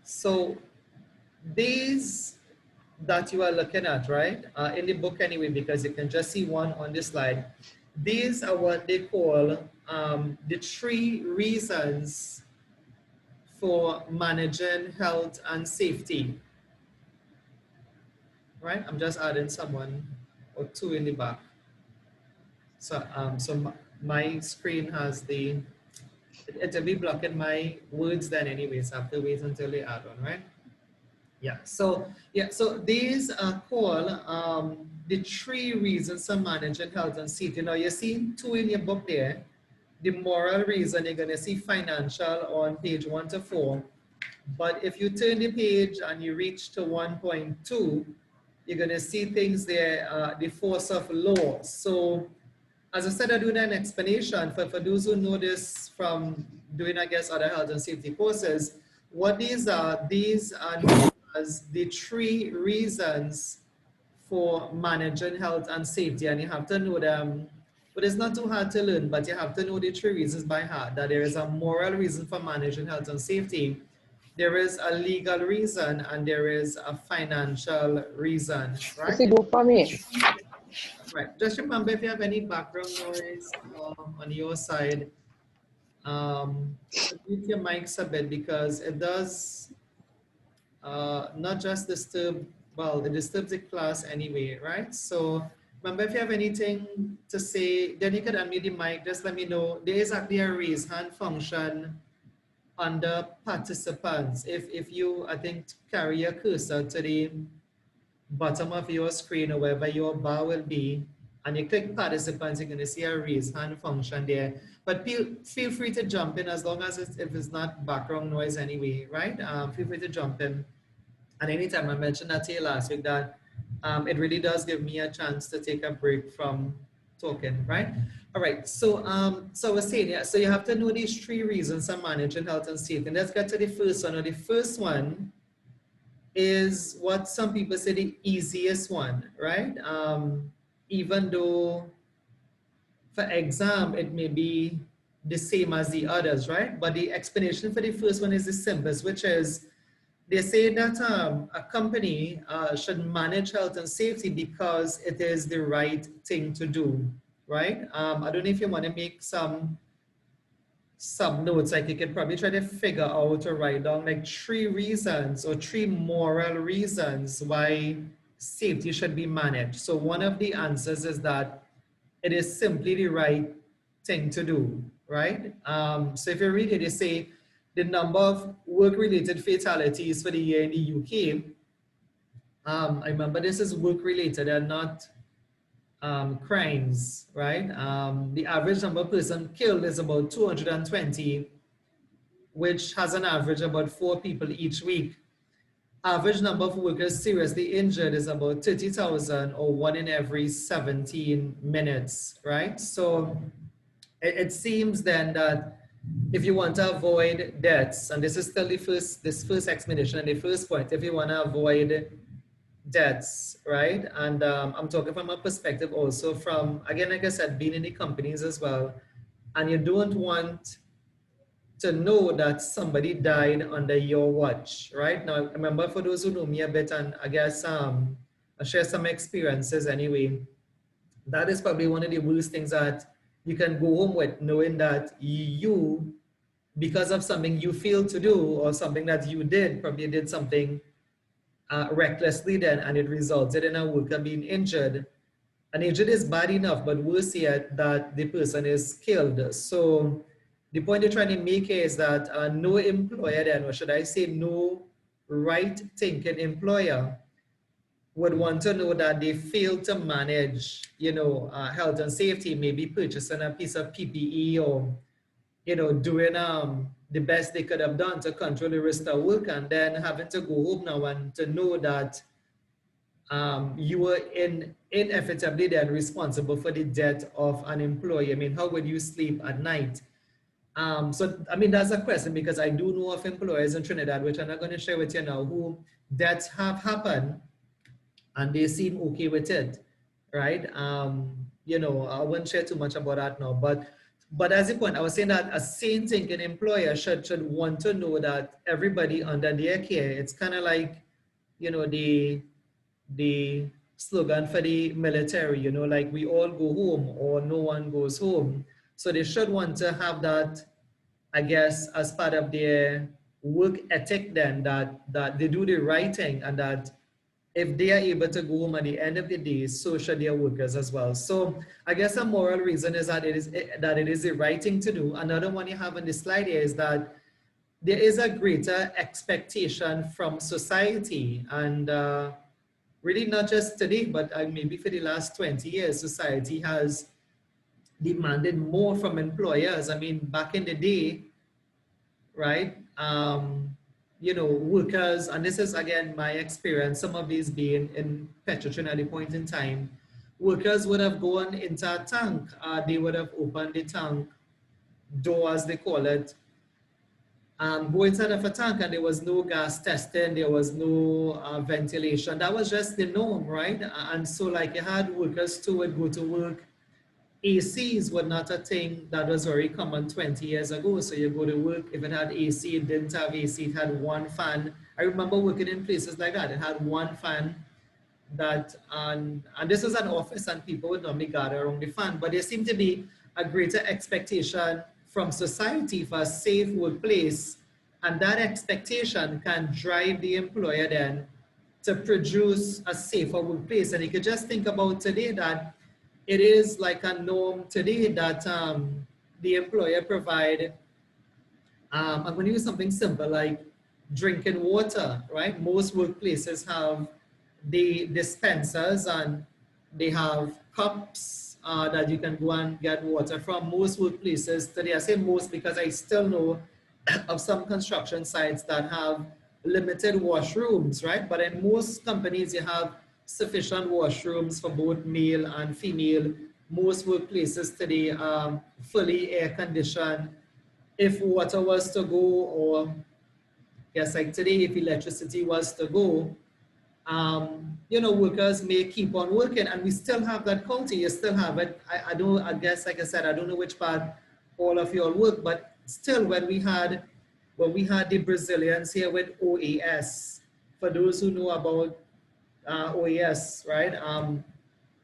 So these that you are looking at, right, in the book anyway, because you can just see one on this slide. These are what they call the 3 reasons for managing health and safety, right? I'm just adding someone or 2 in the back. So, my screen has it'll be blocking my words then anyways. I have to wait until they add on, right? Yeah, so these are called the 3 reasons for managing health and safety. Now you're seeing 2 in your book there. The moral reason, you're gonna see financial on page 1 to 4. But if you turn the page and you reach to 1.2, you're gonna see things there, the force of law. So as I said, I'm doing an explanation for those who know this from doing, I guess, other health and safety courses. What these are known as the 3 reasons for managing health and safety, and you have to know them. But it's not too hard to learn, but you have to know the 3 reasons by heart, that there is a moral reason for managing health and safety, there is a legal reason, and there is a financial reason, right? Go for me. Right. Just remember, if you have any background noise on your side, mute your mics a bit, because it does not just disturb, well, it disturbs the class anyway, right? So remember, if you have anything to say, then you can unmute the mic. Just let me know. There is actually a raise hand function under participants. If you, I think, carry your cursor to the bottom of your screen or wherever your bar will be, and you click participants, you're going to see a raise hand function there. But feel free to jump in, as long as if it's not background noise anyway, right? Feel free to jump in. And anytime, I mentioned that to you last week, that it really does give me a chance to take a break from talking, right? All right, so so I was saying, yeah, so you have to know these 3 reasons for managing health and safety. And let's get to the first one. Now, the first one is what some people say the easiest one, right? Even though for exam, it may be the same as the others, right? But the explanation for the first one is the simplest, which is they say that a company should manage health and safety because it is the right thing to do, right? I don't know if you want to make some sub notes, like you can probably try to figure out or write down like 3 reasons or 3 moral reasons why safety should be managed. So one of the answers is that it is simply the right thing to do, right? So if you read it, they say the number of work-related fatalities for the year in the UK, I remember this is work-related and not crimes, right? The average number of persons killed is about 220, which has an average about 4 people each week. Average number of workers seriously injured is about 30,000, or 1 in every 17 minutes, right? So it seems then that if you want to avoid deaths, and this is still this first explanation and the first point, if you want to avoid deaths, right? And I'm talking from a perspective also from, again, like I said, being in the companies as well, and you don't want to know that somebody died under your watch, right? Now, remember, for those who know me a bit, and I guess I'll share some experiences anyway, that is probably one of the worst things that you can go home with, knowing that you, because of something you failed to do or something that you did, probably did something recklessly then, and it resulted in a worker being injured. And injured is bad enough, but worse yet, that the person is killed. So the point they're trying to make here is that no employer then, or should I say no right-thinking employer, would want to know that they failed to manage, health and safety, maybe purchasing a piece of PPE, or, doing the best they could have done to control the risk of work, and then having to go home now and to know that you were inevitably then responsible for the death of an employee. I mean, how would you sleep at night? So, I mean, that's a question, because I do know of employers in Trinidad, which I'm not going to share with you now, who deaths have happened and they seem okay with it, right? I wouldn't share too much about that now, but But as a point, I was saying that a sane thinking employer should want to know that everybody under their care, it's kind of like, you know, the slogan for the military, you know, like we all go home or no one goes home. So they should want to have that, I guess, as part of their work ethic then, that they do the right thing, and that if they are able to go home at the end of the day, so should their workers as well. So I guess a moral reason is that it is the right thing to do. Another one you have on the slide here is that there is a greater expectation from society, and really not just today, but maybe for the last 20 years, society has demanded more from employers. I mean, back in the day, right? You know, workers, and this is again my experience, some of these being in Petrotrin at the point in time, workers would have gone into a tank, they would have opened the tank door, as they call it, go inside of a tank, and there was no gas testing, there was no ventilation. That was just the norm, right? And so like you had workers too would go to work. ACs were not a thing that was very common 20 years ago. So you go to work, if it had AC, it didn't have AC, it had one fan. I remember working in places like that. It had one fan that, and this was an office and people would normally gather around the fan, but there seemed to be a greater expectation from society for a safe workplace. And that expectation can drive the employer then to produce a safer workplace. And you could just think about today that it is like a norm today that the employer provide, I'm going to use something simple like drinking water, right? Most workplaces have the dispensers and they have cups that you can go and get water from. Most workplaces today, I say most because I still know of some construction sites that have limited washrooms, right? But in most companies, you have sufficient washrooms for both male and female. Most workplaces today are fully air conditioned. If water was to go, or yes, like today, if electricity was to go, you know, workers may keep on working, and we still have that culture. You still have it. I guess, like I said, I don't know which part all of you all work, but still, when we had the Brazilians here with OAS, for those who know about OAS, right?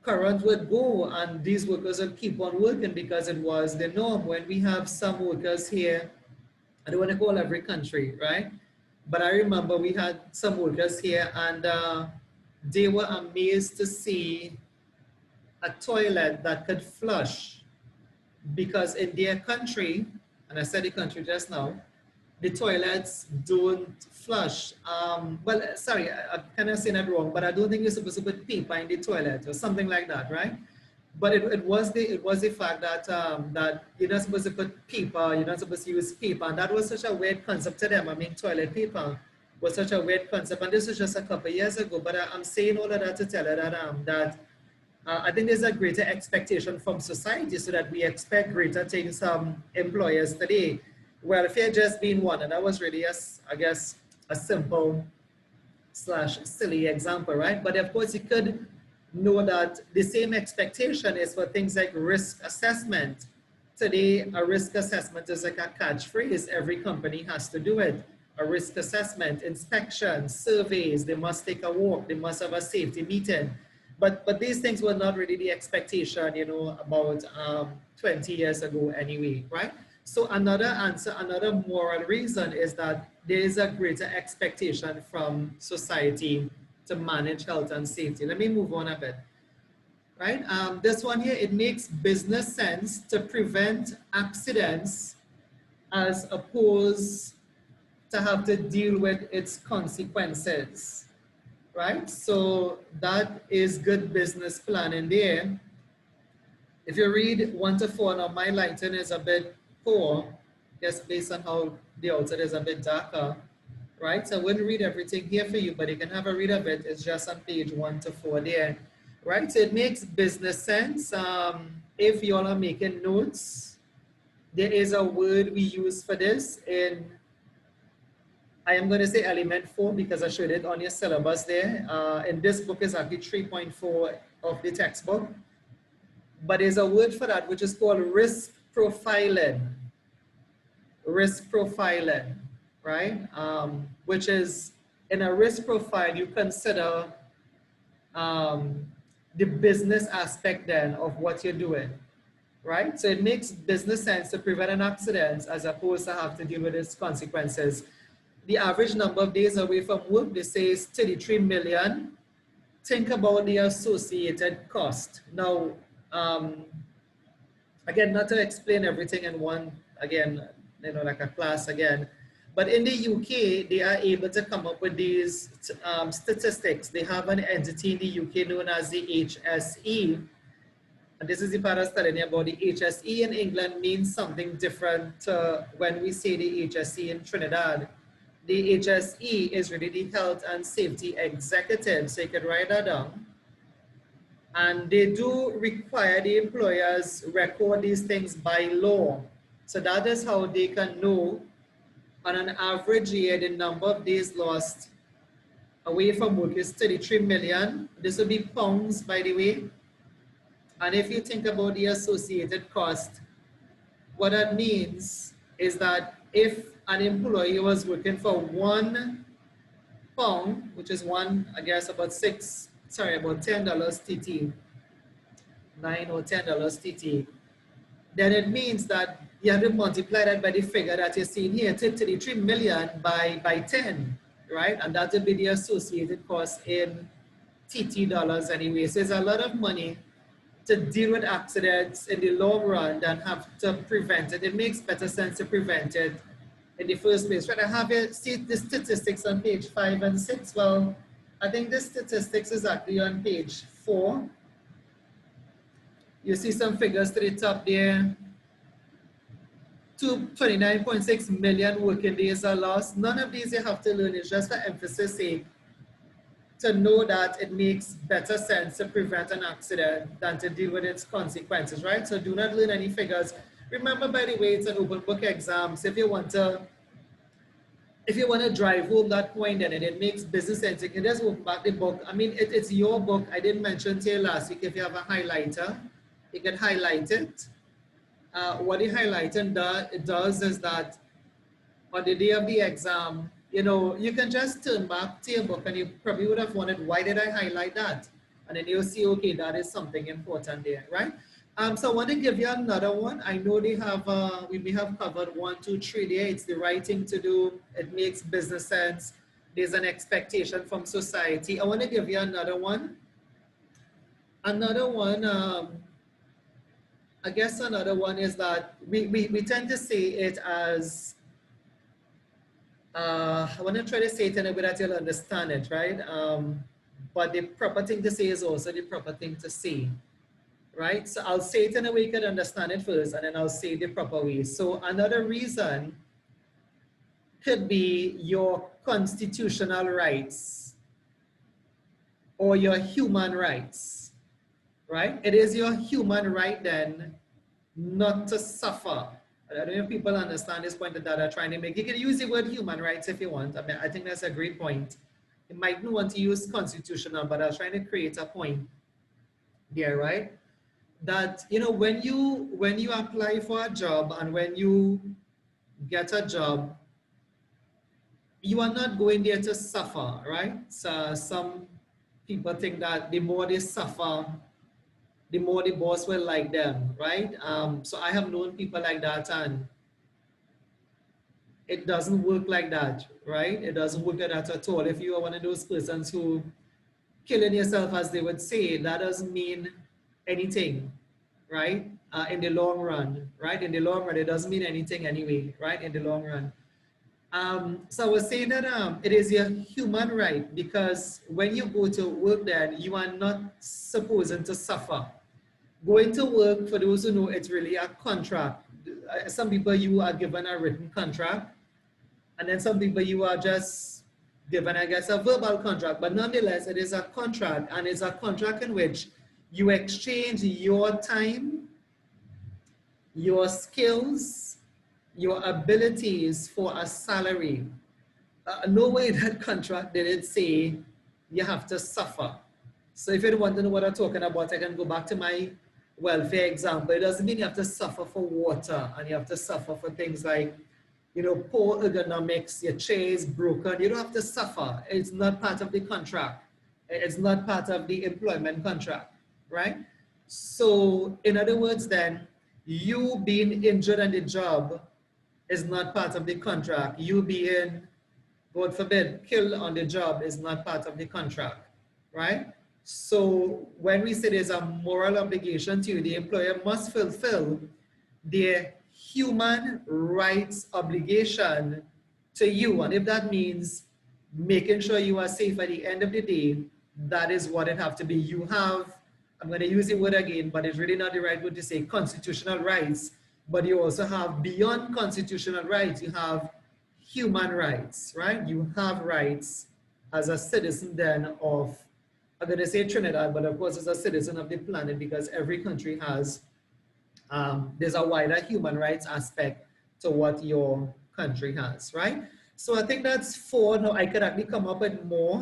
Current would go and these workers would keep on working because it was the norm. When we have some workers here, I don't want to call every country, right? But I remember we had some workers here and they were amazed to see a toilet that could flush, because in their country, and I said the country just now, the toilets don't flush. Well, sorry, I'm kind of saying that wrong, but I don't think you're supposed to put paper in the toilet or something like that, right? But it was the fact that that you're not supposed to put paper, you're not supposed to use paper, and that was such a weird concept to them. I mean, toilet paper was such a weird concept, and this was just a couple of years ago. But I'm saying all of that to tell you that I think there's a greater expectation from society, so that we expect greater things from employers today. Welfare just being one, and that was really, I guess, a simple / silly example, right? But of course, you could know that the same expectation is for things like risk assessment. Today, a risk assessment is like a catchphrase. Every company has to do it. A risk assessment, inspections, surveys, they must take a walk, they must have a safety meeting. But these things were not really the expectation, you know, about 20 years ago anyway, right? So another answer, another moral reason is that there is a greater expectation from society to manage health and safety. Let me move on a bit, right? This one here, it makes business sense to prevent accidents as opposed to have to deal with its consequences, right? So that is good business planning there. If you read 1 to 4, now my lighting is a bit poor, just based on how the outside is a bit darker, right? So I wouldn't read everything here for you, but you can have a read of it. It's just on page 1 to 4 there, right? So it makes business sense. If you all are making notes, there is a word we use for this in, I am going to say element 4 because I showed it on your syllabus there. In this book is actually 3.4 of the textbook. But there's a word for that which is called risk profiling, right? Which is, in a risk profile, you consider um, the business aspect then of what you're doing, right? So it makes business sense to prevent an accident as opposed to have to deal with its consequences. The average number of days away from work, they say, is 33 million. Think about the associated cost. Now, again, not to explain everything in one, again, like a class again, but in the UK, they are able to come up with these statistics. They have an entity in the UK known as the HSE. And this is the part I was telling you about. The HSE in England means something different when we say the HSE in Trinidad. The HSE is really the Health and Safety Executive, so you can write that down. And they do require the employers record these things by law. So that is how they can know on an average year, the number of days lost away from work is 33 million. This will be pounds, by the way. And if you think about the associated cost, what that means is that if an employee was working for £1, which is I guess about $10 TT, 9 or $10 TT, then it means that you have to multiply that by the figure that you're seeing here, 33 million by 10, right? And that would be the associated cost in TT dollars anyway. So it's a lot of money to deal with accidents in the long run than have to prevent it. It makes better sense to prevent it in the first place. Right, I have you see the statistics on page 5 and 6. Well, I think the statistics is actually on page 4. You see some figures to the top there. 29.6 million working days are lost. None of these you have to learn. It's just for emphasis sake to know that it makes better sense to prevent an accident than to deal with its consequences, right? So do not learn any figures. Remember, by the way, it's an open book exam. So if you want to drive home that point, then it makes business sense. You can just open back the book. I mean, it's your book. I didn't mention to you last week, if you have a highlighter, you can highlight it. What the highlighting does is that on the day of the exam, you can just turn back to your book and you probably would have wondered, why did I highlight that? And then you'll see, okay, that is something important there, right? So I want to give you another one. I know they have, we may have covered 1, 2, 3 there. It's the right thing to do. It makes business sense. There's an expectation from society. I want to give you another one. Another one, I guess another one is that we tend to say it as, I want to try to say it in a way that you'll understand it, right? But the proper thing to say is also the proper thing to say, right? So I'll say it in a way you can understand it first, and then I'll say the proper way. So another reason could be your constitutional rights or your human rights, right? It is your human right then not to suffer. I don't know if people understand this point that I'm trying to make. You can use the word human rights if you want. I mean, I think that's a great point. You might not want to use constitutional, but I was trying to create a point there, right? That, when you apply for a job and when you get a job, you are not going there to suffer, right? So some people think that the more they suffer, the more the boss will like them, right? So I have known people like that, and it doesn't work like that, right? It doesn't work like that at all. If you are one of those persons who killing yourself, as they would say, that doesn't mean anything, right? In the long run, right? In the long run, it doesn't mean anything anyway, right? In the long run. So I was saying that it is your human right, because when you go to work then, you are not supposed to suffer. Going to work, for those who know, it's really a contract. Some people, you are given a written contract, and then some people you are just given, I guess, a verbal contract. But nonetheless, it is a contract, and it's a contract in which you exchange your time, your skills, your abilities for a salary. Nowhere in that contract did it say you have to suffer. So if you want to know what I'm talking about, I can go back to my welfare example, it doesn't mean you have to suffer for water and you have to suffer for things like, you know, poor ergonomics, your chair is broken. You don't have to suffer. It's not part of the contract. It's not part of the employment contract, right? So in other words then, you being injured on the job is not part of the contract. You being, God forbid, killed on the job is not part of the contract, right? So when we say there's a moral obligation to you, the employer must fulfill their human rights obligation to you. And if that means making sure you are safe at the end of the day, that is what it have to be. You have, I'm going to use the word again, but it's really not the right word to say, constitutional rights. But you also have, beyond constitutional rights, you have human rights, right? You have rights as a citizen then of, I'm going to say Trinidad, but of course as a citizen of the planet, because every country has, there's a wider human rights aspect to what your country has, right? So I think that's 4. Now I could actually come up with more,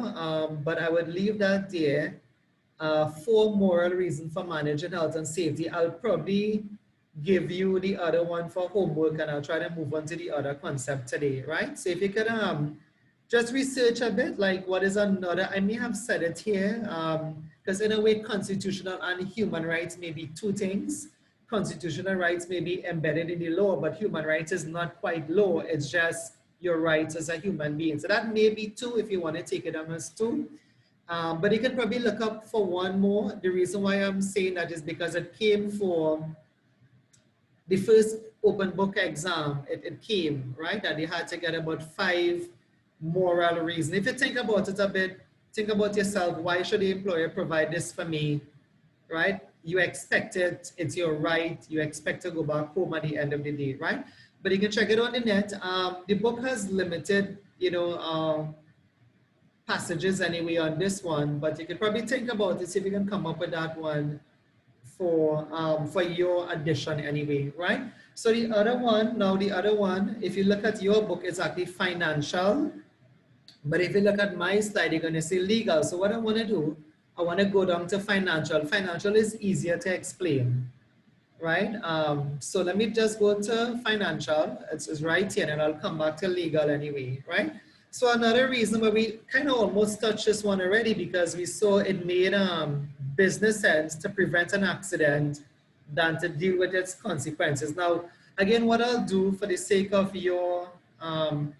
but I would leave that there. 4 moral reasons for managing health and safety. I'll probably give you the other one for homework and I'll try to move on to the other concept today, right? So if you could just research a bit, like what is another, I may have said it here, because in a way constitutional and human rights may be 2 things. Constitutional rights may be embedded in the law, but human rights is not quite law, it's just your rights as a human being. So that may be 2 if you want to take it on as 2. But you can probably look up for 1 more. The reason why I'm saying that is because it came for the first open book exam. It came, right? That they had to get about 5 moral reasons. If you think about it a bit, think about yourself, why should the employer provide this for me, right? You expect it, it's your right, you expect to go back home at the end of the day, right? But you can check it on the net. The book has limited, you know, passages anyway on this one, but you can probably think about it, see if you can come up with that one for your addition anyway, right? So the other one, now the other one, if you look at your book, it's actually financial, but if you look at my slide, you're gonna see legal. So what I wanna do, I wanna go down to financial. Financial is easier to explain, right? So let me just go to financial, it's right here, and I'll come back to legal anyway, right? So another reason why we kind of almost touched this one already, because we saw it made business sense to prevent an accident than to deal with its consequences. Now, again, what I'll do for the sake of your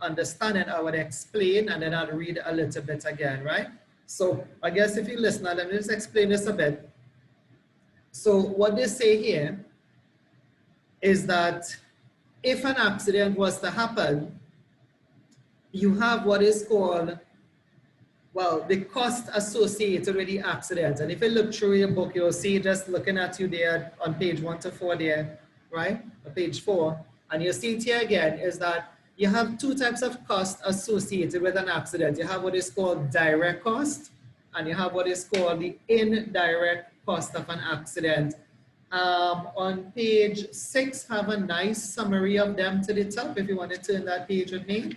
understanding, I would explain and then I'll read a little bit again, right? So I guess if you listen, let me just explain this a bit. So what they say here is that if an accident was to happen, you have what is called, well, the cost associated with the accident. And if you look through your book, you'll see, just looking at you there on page 1 to 4 there, right? Page 4. And you'll see it here again, is that you have 2 types of costs associated with an accident. You have what is called direct cost, and you have what is called the indirect cost of an accident. On page 6, have a nice summary of them to the top, if you want to turn that page with me.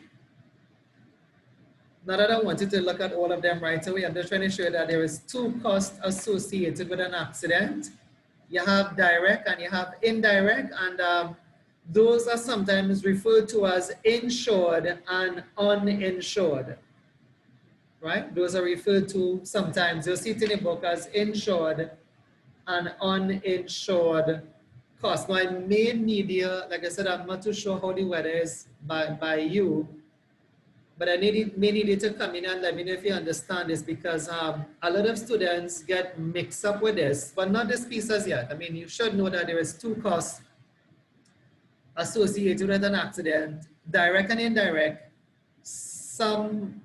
Not that I want you to look at all of them right away. I'm just trying to show you that there is 2 costs associated with an accident. You have direct and you have indirect, and those are sometimes referred to as insured and uninsured, right? Those are referred to sometimes, you'll see it in the book, as insured and uninsured costs. Now I may need you, like I said, I'm not too sure how the weather is by you, but I may need you to come in and let me know if you understand this, because a lot of students get mixed up with this, but not this piece as yet. I mean, you should know that there is 2 costs associated with an accident, direct and indirect. Some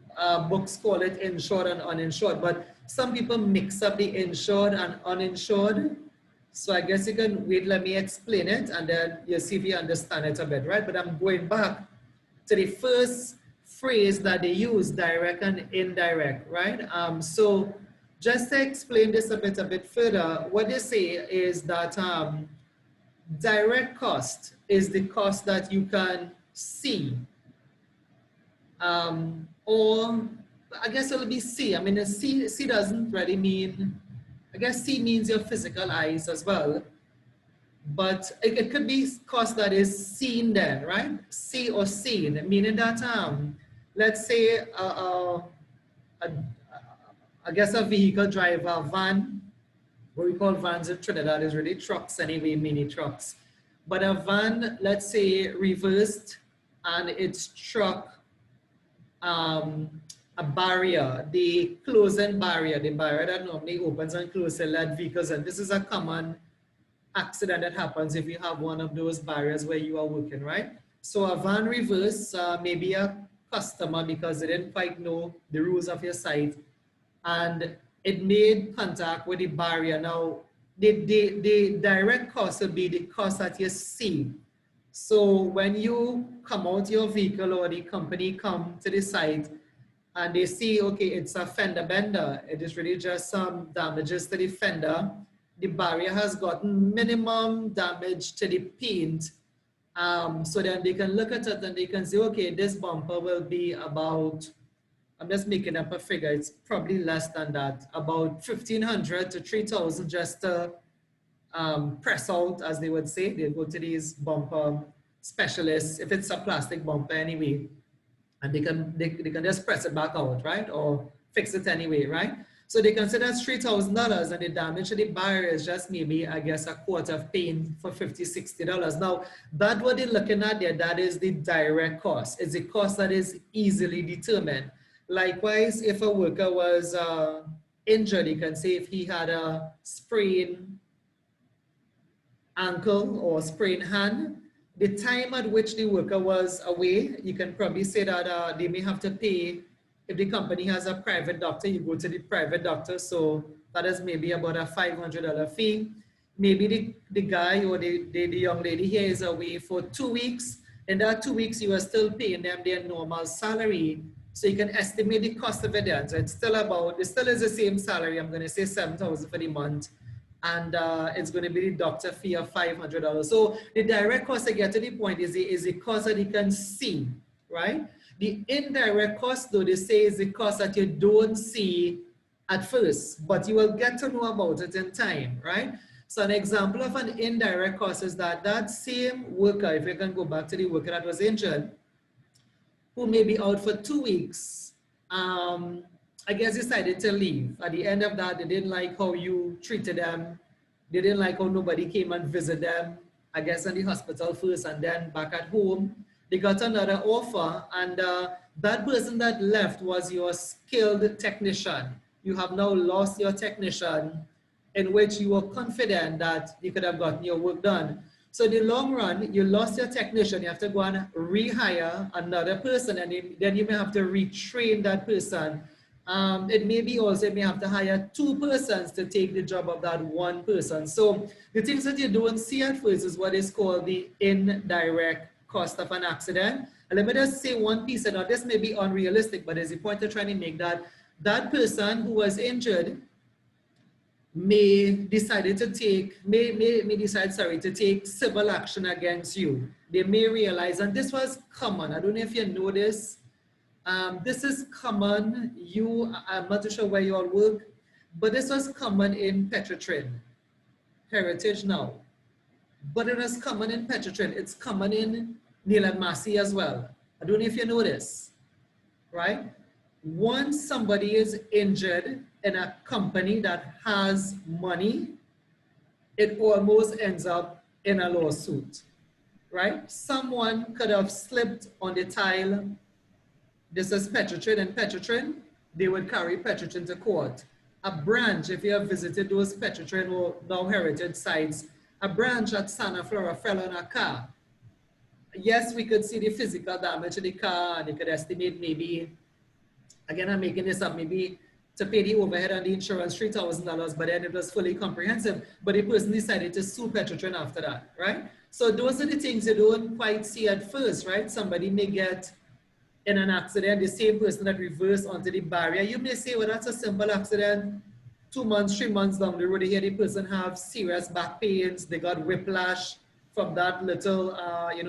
books call it insured and uninsured, but some people mix up the insured and uninsured. So I guess you can wait, let me explain it, and then you'll see if you understand it a bit, right? But I'm going back to the first phrase that they use, direct and indirect, right? So just to explain this a bit further, what they say is that direct cost is the cost that you can see, or I guess it'll be see. I mean, see doesn't really mean, I guess see means your physical eyes as well. but it could be cost that is seen then, right? See or seen, meaning that let's say a, I guess a vehicle driver, a van, what we call vans in Trinidad is really trucks anyway, mini trucks. But a van, let's say, reversed and it struck a barrier, the closing barrier, the barrier that normally opens and closes let vehicles. And this is a common accident that happens if you have one of those barriers where you are working, right? So a van reverse, maybe a customer because they didn't quite know the rules of your site and it made contact with the barrier. Now, the direct cost will be the cost that you see. So when you come out your vehicle or the company come to the site and they see, okay, it's a fender bender, it is really just some damages to the fender. The barrier has gotten minimum damage to the paint. So then they can look at it and they can say, okay, this bumper will be about, I'm just making up a figure, it's probably less than that, about 1,500 to 3,000 just to press out, as they would say. They go to these bumper specialists, if it's a plastic bumper anyway, and they can just press it back out, right? Or fix it anyway, right? So they consider that's $3,000 and the damage to the barrier is just maybe, I guess, a quart of paint for $50, $60. Now, that what they're looking at there, that is the direct cost. It's a cost that is easily determined. Likewise, if a worker was injured, you can say if he had a sprained ankle or sprained hand, the time at which the worker was away, you can probably say that they may have to pay. If the company has a private doctor, you go to the private doctor, so that is maybe about a $500 fee. Maybe the guy or the young lady here is away for 2 weeks. In that 2 weeks, you are still paying them their normal salary. So you can estimate the cost of it there. So it still is the same salary. I'm going to say $7,000 for the month. And it's going to be the doctor fee of $500. So the direct cost, to get to the point, is the cost that you can see, right? The indirect cost, though, they say is the cost that you don't see at first, but you will get to know about it in time, right? So an example of an indirect cost is that same worker, if you can go back to the worker that was injured, who may be out for 2 weeks, I guess decided to leave. At the end of that, they didn't like how you treated them. They didn't like how nobody came and visited them, I guess in the hospital first and then back at home. They got another offer, and that person that left was your skilled technician. You have now lost your technician in which you were confident that you could have gotten your work done. So in the long run, you lost your technician, you have to go and rehire another person, and then you may have to retrain that person. It may be also, you may have to hire 2 persons to take the job of that 1 person. So the things that you don't see at first is what is called the indirect cost of an accident. And let me just say one piece, and this may be unrealistic, but there's a point of trying to make that that person who was injured may decide to take civil action against you. They may realize, and this was common, I don't know if you know this, this is common, I'm not too sure where you all work, but this was common in Petrotrin, Heritage now. But it is common in Petrotrin, it's common in Neil and Massey as well. I don't know if you know this, right? Once somebody is injured in a company that has money, it almost ends up in a lawsuit, right? Someone could have slipped on the tile. This is Petrotrin, and Petrotrin, they would carry Petrotrin to court. A branch, if you have visited those Petrotrin or now heritage sites, a branch at Santa Flora fell on a car. Yes, we could see the physical damage to the car, and they could estimate maybe, again, I'm making this up, maybe to pay the overhead and the insurance, $3,000, but then it was fully comprehensive. But the person decided to sue Petrotrin after that, right? So those are the things you don't quite see at first, right? Somebody may get in an accident, the same person that reversed onto the barrier. You may say, well, that's a simple accident. 2 months, 3 months down the road, you hear the person have serious back pains. They got whiplash from that little,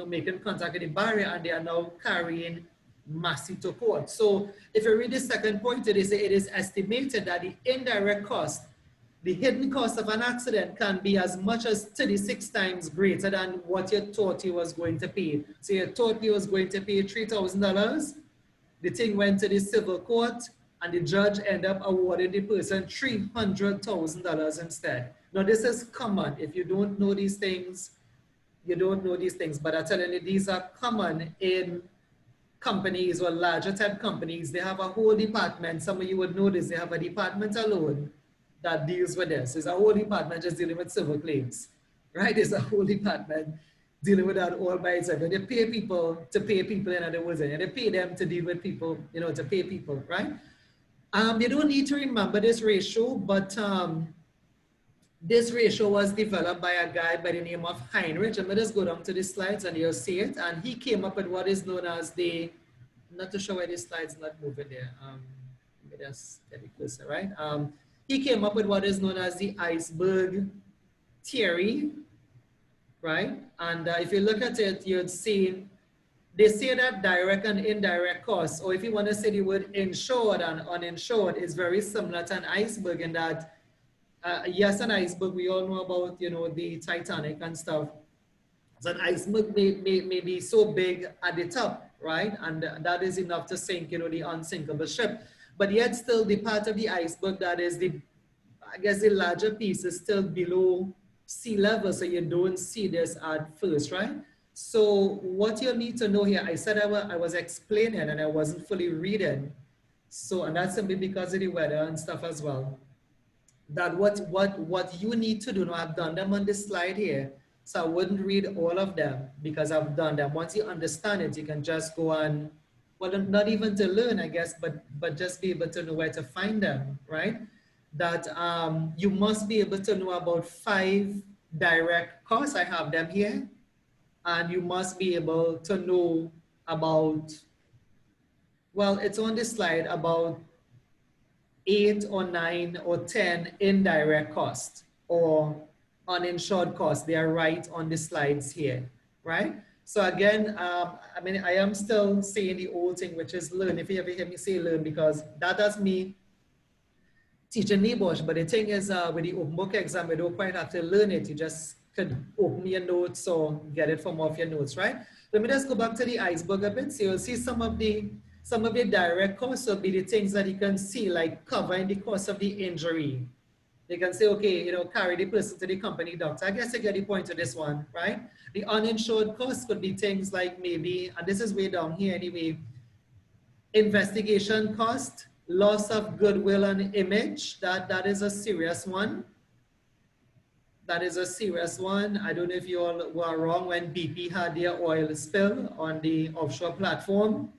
making contact with the barrier, and they are now carrying Massey to court. So if you read the second point, it is estimated that the indirect cost the hidden cost of an accident can be as much as 36 times greater than what you thought you was going to pay. So you thought you was going to pay $3,000. The thing went to the civil court, and the judge ended up awarding the person $300,000 instead. Now, this is common. If you don't know these things, you don't know these things. But I'm telling you, these are common in companies or larger type companies. They have a whole department. Some of you would know this. They have a department alone that deals with this. It's a whole department just dealing with civil claims, right? It's a whole department dealing with that all by itself. They pay people to pay people, in other words, and they pay them to deal with people, you know, to pay people, right? You don't need to remember this ratio, but this ratio was developed by a guy by the name of Heinrich. I'm going to just go down to the slides and you'll see it. And he came up with what is known as the, I'm not too sure why the slide's not moving there. Let me just get it closer, right? He came up with what is known as the Iceberg Theory, right? And if you look at it, you'd see, they say that direct and indirect costs, or if you want to say the word insured and uninsured, is very similar to an iceberg in that, yes, an iceberg, we all know about, you know, the Titanic and stuff. So an iceberg may be so big at the top, right? And that is enough to sink, you know, the unsinkable ship. But yet still the part of the iceberg that is the, I guess the larger piece is still below sea level, so you don't see this at first, right? So what you need to know here, I said I was explaining and I wasn't fully reading. So, and that's simply because of the weather and stuff as well. That what you need to do, now I've done them on this slide here, so I wouldn't read all of them because I've done them. Once you understand it, you can just go on, well, not even to learn, I guess, but just be able to know where to find them, right? That you must be able to know about 5 direct costs. I have them here. And you must be able to know about, well, it's on this slide, about 8 or 9 or 10 indirect costs or uninsured costs. They are right on the slides here, right? So again, I mean, I am still saying the old thing, which is learn. If you ever hear me say learn, because that does me teaching NEBOSH, but the thing is with the open book exam, you don't quite have to learn it. You just could open your notes or get it from off your notes, right? Let me just go back to the iceberg a bit. So you'll see some of the direct costs will be the things that you can see, like covering the cost of the injury. They can say, okay, you know, carry the person to the company doctor. I guess I get the point of this one, right? The uninsured costs could be things like maybe, and this is way down here anyway, investigation cost, loss of goodwill and image. That is a serious one. That is a serious one. I don't know if you all were wrong when BP had their oil spill on the offshore platform.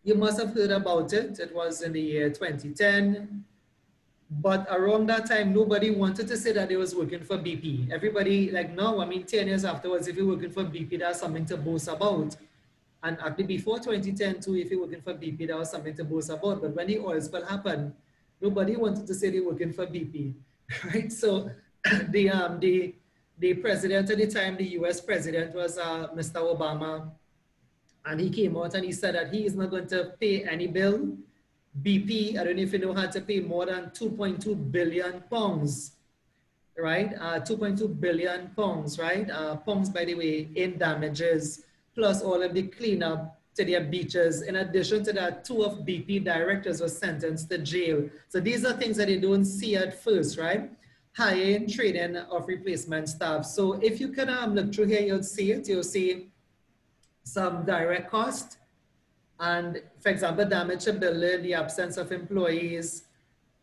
You must have heard about it. It was in the year 2010. But around that time, nobody wanted to say that they was working for BP. Everybody, like, no, I mean, 10 years afterwards, if you're working for BP, that's something to boast about. And actually before 2010 too, if you're working for BP, that was something to boast about. But when the oil spill happened, nobody wanted to say they're working for BP, right? So the president at the time, the US president, was Mr. Obama, and he came out and he said that he is not going to pay any bill. BP, I don't know if you know, had to pay more than 2.2 billion pounds, right? 2.2 billion pounds, right? Pounds, by the way, in damages, plus all of the cleanup to their beaches. In addition to that, 2 of BP directors were sentenced to jail. So these are things that they don't see at first, right? Hiring, training of replacement staff. So if you can look through here, you'll see it. You'll see some direct cost. And for example, damage to building, the absence of employees,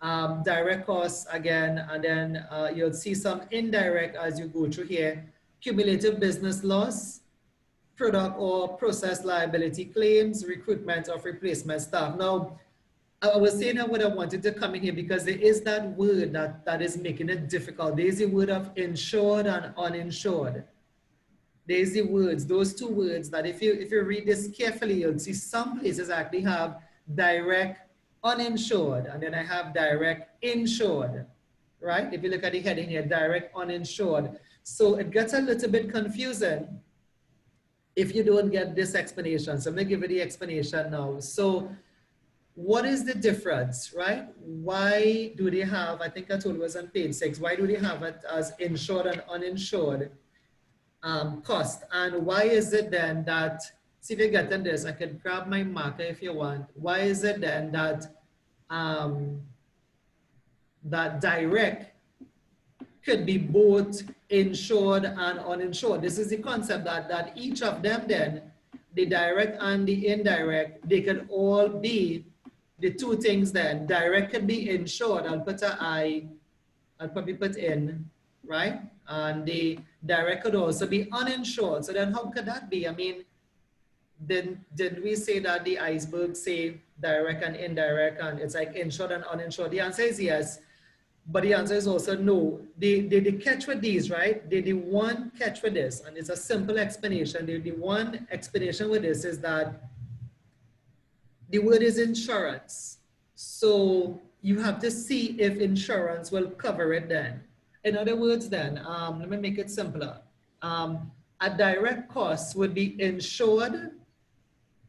direct costs again, and then you'll see some indirect as you go through here, cumulative business loss, product or process liability claims, recruitment of replacement staff. Now, I was saying that what I wanted to come in here because there is that word that is making it difficult. There's the word of insured and uninsured. There's the words, those 2 words that if you read this carefully, you'll see some places actually have direct uninsured, and then I have direct insured, right? If you look at the heading here, direct uninsured. So it gets a little bit confusing if you don't get this explanation. So I'm gonna give you the explanation now. So what is the difference, right? Why do they have, I think I told it was on page 6, why do they have it as insured and uninsured cost? And why is it then that, see if you get in this, I can grab my marker if you want. Why is it then that that direct could be both insured and uninsured? This is the concept that each of them then, the direct and the indirect, they could all be the two things then. Direct could be insured, I'll put an I, I'll probably put in, right? And the direct could also be uninsured. So then how could that be? I mean, did we say that the iceberg say direct and indirect and it's like insured and uninsured? The answer is yes, but the answer is also no. The catch with these, right? The one catch with this, and it's a simple explanation. The one explanation with this is that the word is insurance. So you have to see if insurance will cover it then. In other words then, let me make it simpler. A direct cost would be insured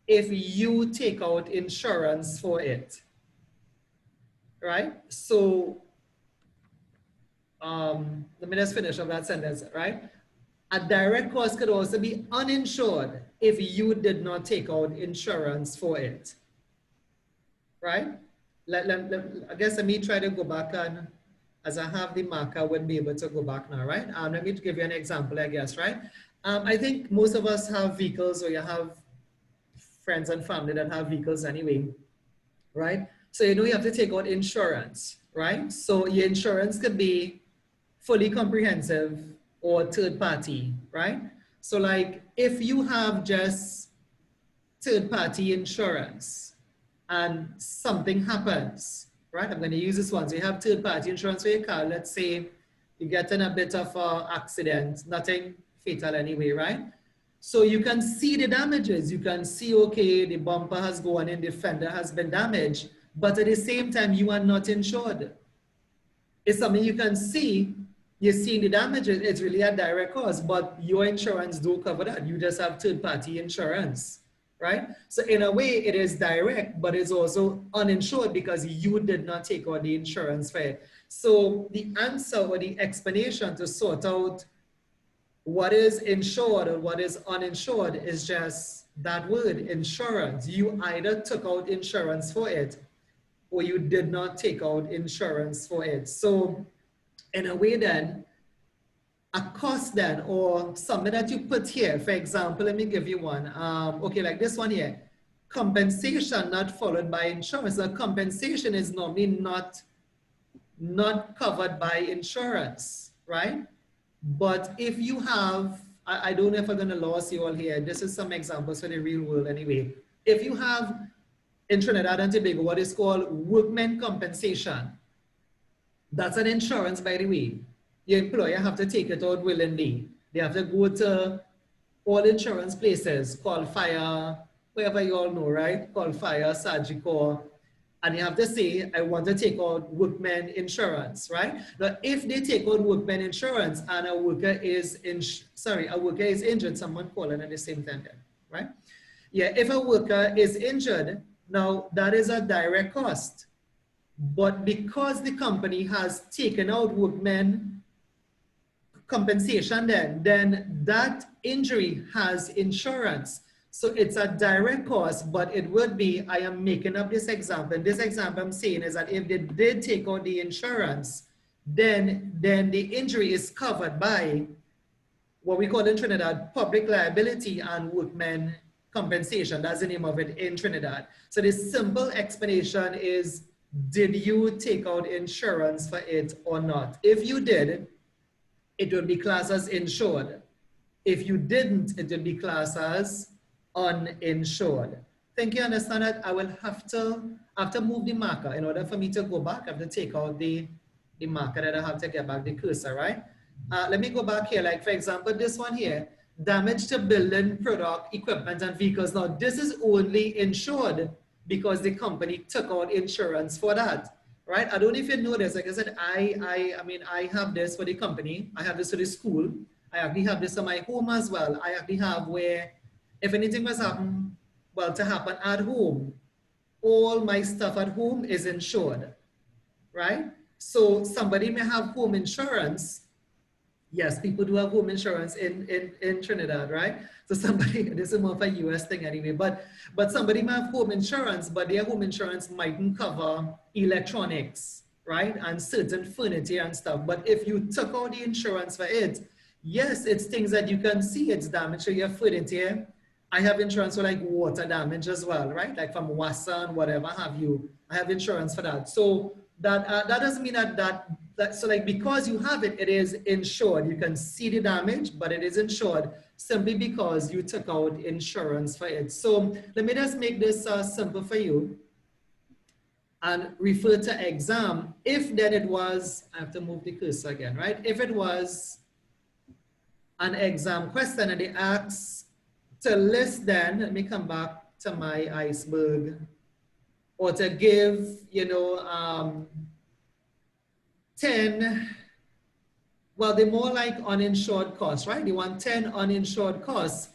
if you take out insurance for it, right? So let me just finish up that sentence, right? A direct cost could also be uninsured if you did not take out insurance for it, right? I guess let me try to go back and, as I have the marker, I wouldn't be able to go back now, right? Let me give you an example, I guess, right? I think most of us have vehicles, or you have friends and family that have vehicles anyway, right? So you know you have to take out insurance, right? So your insurance could be fully comprehensive or third party, right? So like if you have just third party insurance and something happens, right? I'm going to use this one. So you have third party insurance for your car. Let's say you get in a bit of an accident, nothing fatal anyway, right? So you can see the damages. You can see, okay, the bumper has gone in, the fender has been damaged, but at the same time, you are not insured. It's something you can see, you're seeing the damages, it's really a direct cost, but your insurance do cover that. You just have third-party insurance, right? So in a way, it is direct, but it's also uninsured because you did not take out the insurance for it. So the answer or the explanation to sort out what is insured or what is uninsured is just that word, insurance. You either took out insurance for it or you did not take out insurance for it. So in a way then, a cost then, or something that you put here, for example, let me give you one. Okay, like this one here, compensation not followed by insurance. The compensation is normally not covered by insurance, right? But if you have, I don't know if I'm gonna lose you all here. This is some examples for the real world anyway. If you have in Trinidad and Tobago what is called workmen compensation, that's an insurance, by the way. Your employer have to take it out willingly. They have to go to all insurance places, call fire, wherever you all know, right? Call fire, surgical, and you have to say, I want to take out workmen insurance, right? Now, if they take out workmen insurance and a worker is injured, someone calling at the same time then, right? Yeah, if a worker is injured, now that is a direct cost. But because the company has taken out workmen compensation then that injury has insurance. So it's a direct cost, but it would be, I am making up this example. This example I'm saying is that if they did take out the insurance, then the injury is covered by what we call in Trinidad, public liability and workmen compensation. That's the name of it in Trinidad. So the simple explanation is, did you take out insurance for it or not? If you did, it would be classed as insured. If you didn't, it would be classed as uninsured. Think you understand that? I will have to move the marker. In order for me to go back, I have to take out the marker that I have to get back the cursor, right? Let me go back here. Like for example, this one here, damage to building, product, equipment, and vehicles. Now this is only insured because the company took out insurance for that, right? I don't know if you know this. Like I said, I mean, I have this for the company. I have this for the school. I actually have this for my home as well. I actually have where if anything was happen, well, to happen at home, all my stuff at home is insured, right? So somebody may have home insurance. Yes, people do have home insurance in Trinidad, right? So somebody, this is more of a US thing anyway, but somebody might have home insurance, but their home insurance mightn't cover electronics, right? And certain furniture and stuff. But if you took out the insurance for it, yes, it's things that you can see, it's damage to your furniture. I have insurance for like water damage as well, right? Like from WASA and whatever have you. I have insurance for that. So that doesn't mean so like because you have it, it is insured. You can see the damage, but it is insured simply because you took out insurance for it. So let me just make this simple for you and refer to exam. If then it was, I have to move the cursor again, right? If it was an exam question and they ask to list then, let me come back to my iceberg, or to give, 10, well, they're more like uninsured costs, right? They want 10 uninsured costs.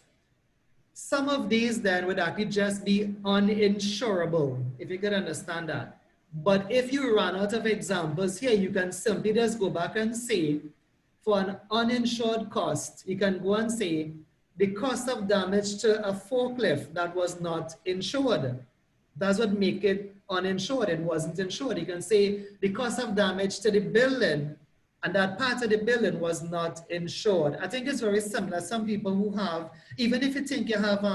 Some of these then would actually just be uninsurable, if you could understand that. But if you run out of examples here, you can simply just go back and say, for an uninsured cost, you can go and say, the cost of damage to a forklift that was not insured. That's what make it uninsured. It wasn't insured. You can say the cost of damage to the building, and that part of the building was not insured. I think it's very similar. Some people who have, even if you think you have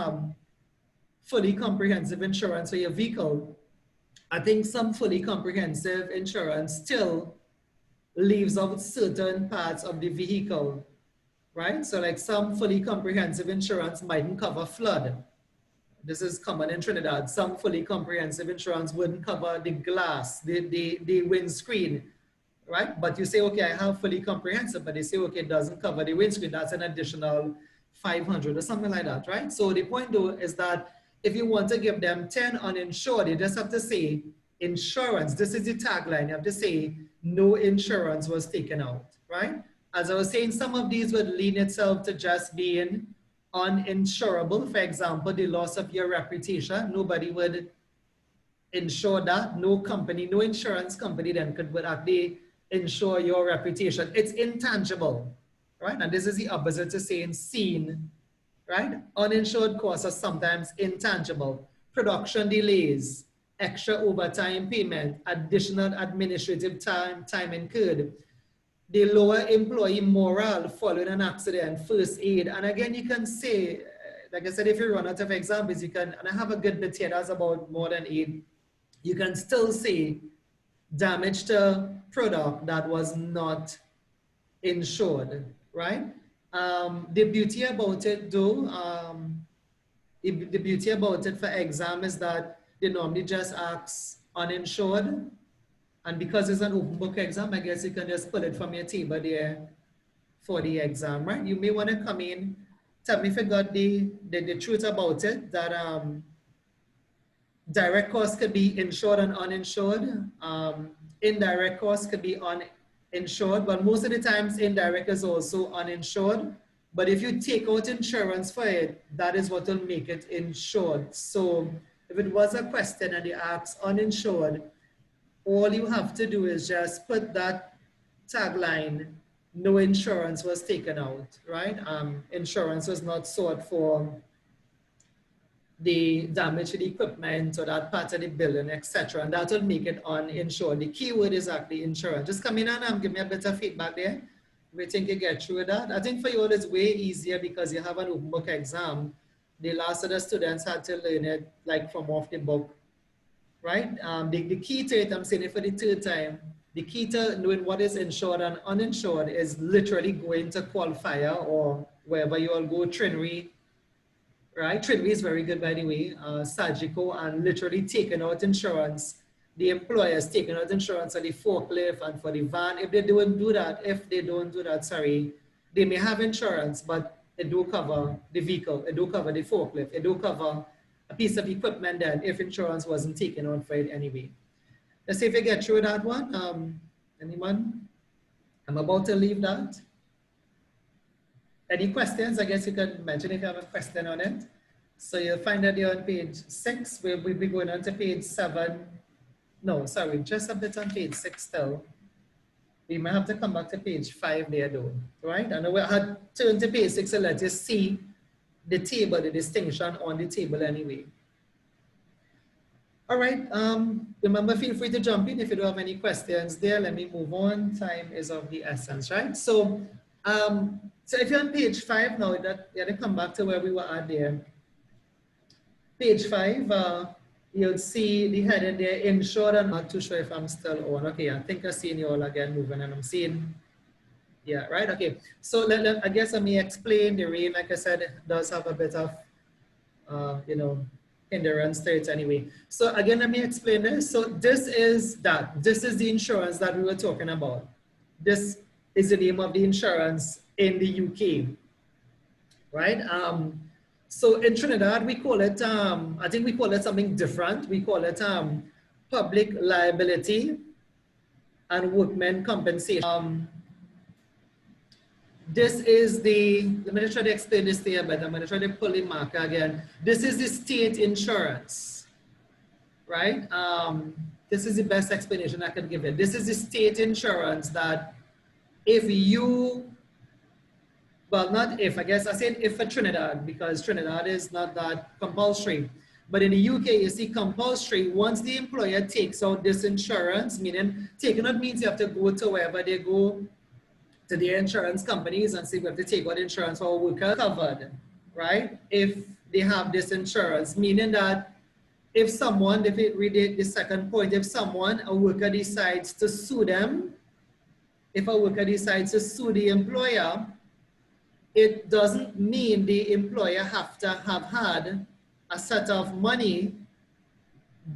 fully comprehensive insurance for your vehicle, I think some fully comprehensive insurance still leaves out certain parts of the vehicle, right? So like some fully comprehensive insurance mightn't cover flood. This is common in Trinidad. Some fully comprehensive insurance wouldn't cover the glass, the windscreen, right? But you say, okay, I have fully comprehensive, but they say, okay, it doesn't cover the windscreen. That's an additional 500 or something like that, right? So the point though is that if you want to give them 10 uninsured, you just have to say insurance. This is the tagline. You have to say no insurance was taken out, right? As I was saying, some of these would lean itself to just being uninsurable. For example, the loss of your reputation. Nobody would insure that. No company, no insurance company then would actually insure your reputation. It's intangible, right? And this is the opposite to saying seen, right? Uninsured costs are sometimes intangible. Production delays, extra overtime payment, additional administrative time incurred, the lower employee morale following an accident, first aid. And again, you can say, like I said, if you run out of examples, you can, and I have a good bit here, that's about more than 8. You can still say damage to product that was not insured, right? The beauty about it though, the beauty about it for exam is that they normally just ask uninsured. And because it's an open book exam, I guess you can just pull it from your table there for the exam, right? You may want to come in, tell me if you got the truth about it, that direct costs could be insured and uninsured. Indirect costs could be uninsured, but most of the times indirect is also uninsured. But if you take out insurance for it, that is what will make it insured. So if it was a question and they ask uninsured, all you have to do is just put that tagline, no insurance was taken out, right? Insurance was not sought for the damage to the equipment or that part of the building, etc. And that will make it uninsured. The key word is actually insurance. Just come in and give me a bit of feedback there. We think you get through that. I think for you all it's way easier because you have an open book exam. The last of the students had to learn it like from off the book, right? The key to it, I'm saying it for the 3rd time, the key to knowing what is insured and uninsured is literally going to qualifier or wherever you all go, Trinity, right? Trinity is very good, by the way, Sagico, and literally taking out insurance. The employers taking out insurance on the forklift and for the van. If they don't do that, sorry, they may have insurance, but it do cover the vehicle, it do cover the forklift, it do cover a piece of equipment then if insurance wasn't taken on for it anyway. Let's see if we get through that one. Anyone? I'm about to leave that. Any questions? I guess you can mention if you have a question on it. So you'll find that you're on page 6. We'll be going on to page 7. No, sorry, just a bit on page 6 still. We might have to come back to page 5 there though, right? And we'll turn to page 6 and let you see the table, the distinction on the table anyway. All right, remember, feel free to jump in if you don't have any questions there. Let me move on. Time is of the essence, right? So, so if you're on page 5 now, that you have to come back to where we were at there. Page 5, you'll see the heading there, insured. I'm not too sure if I'm still on. Okay, I think I'm seeing you all again moving, and I'm seeing, yeah, right? Okay, so I guess let me explain. The rain, like I said, does have a bit of, you know, hindrance to it anyway. So again, let me explain this. So this is the insurance that we were talking about. This is the name of the insurance in the UK, right? So in Trinidad, we call it, I think we call it something different. We call it public liability and workmen compensation. This is the, let me try to explain this to you, but I'm going to try to pull the marker again. This is the state insurance, right? This is the best explanation I can give it. This is the state insurance that if you, well, not if, I guess I said if for Trinidad, because Trinidad is not that compulsory. But in the UK, you see compulsory, once the employer takes out this insurance, meaning taking out means you have to go to wherever they go, to the insurance companies and say we have to take out insurance for our workers covered, right? If they have this insurance, meaning that if someone, if it read the second point, if someone, a worker decides to sue them, if a worker decides to sue the employer, it doesn't mean the employer have to have had a set of money,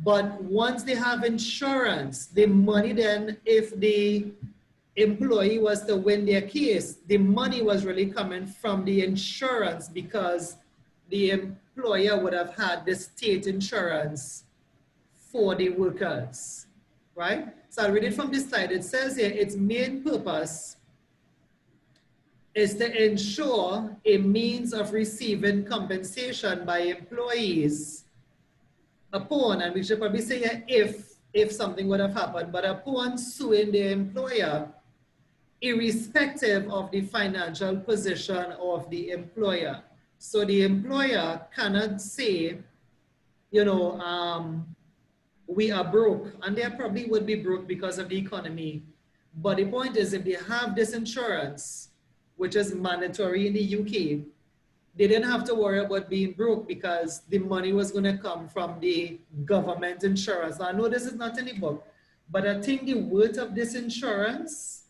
but once they have insurance, the money then, if the employee was to win their case, the money was really coming from the insurance because the employer would have had the state insurance for the workers, right? So I'll read it from this slide. It says here, its main purpose is to ensure a means of receiving compensation by employees upon, and we should probably say here, if something would have happened, but upon suing the employer, irrespective of the financial position of the employer. So the employer cannot say, you know, we are broke, and they probably would be broke because of the economy. But the point is, if they have this insurance, which is mandatory in the UK, they didn't have to worry about being broke because the money was going to come from the government insurance. Now, I know this is not in the book, but I think the worth of this insurance,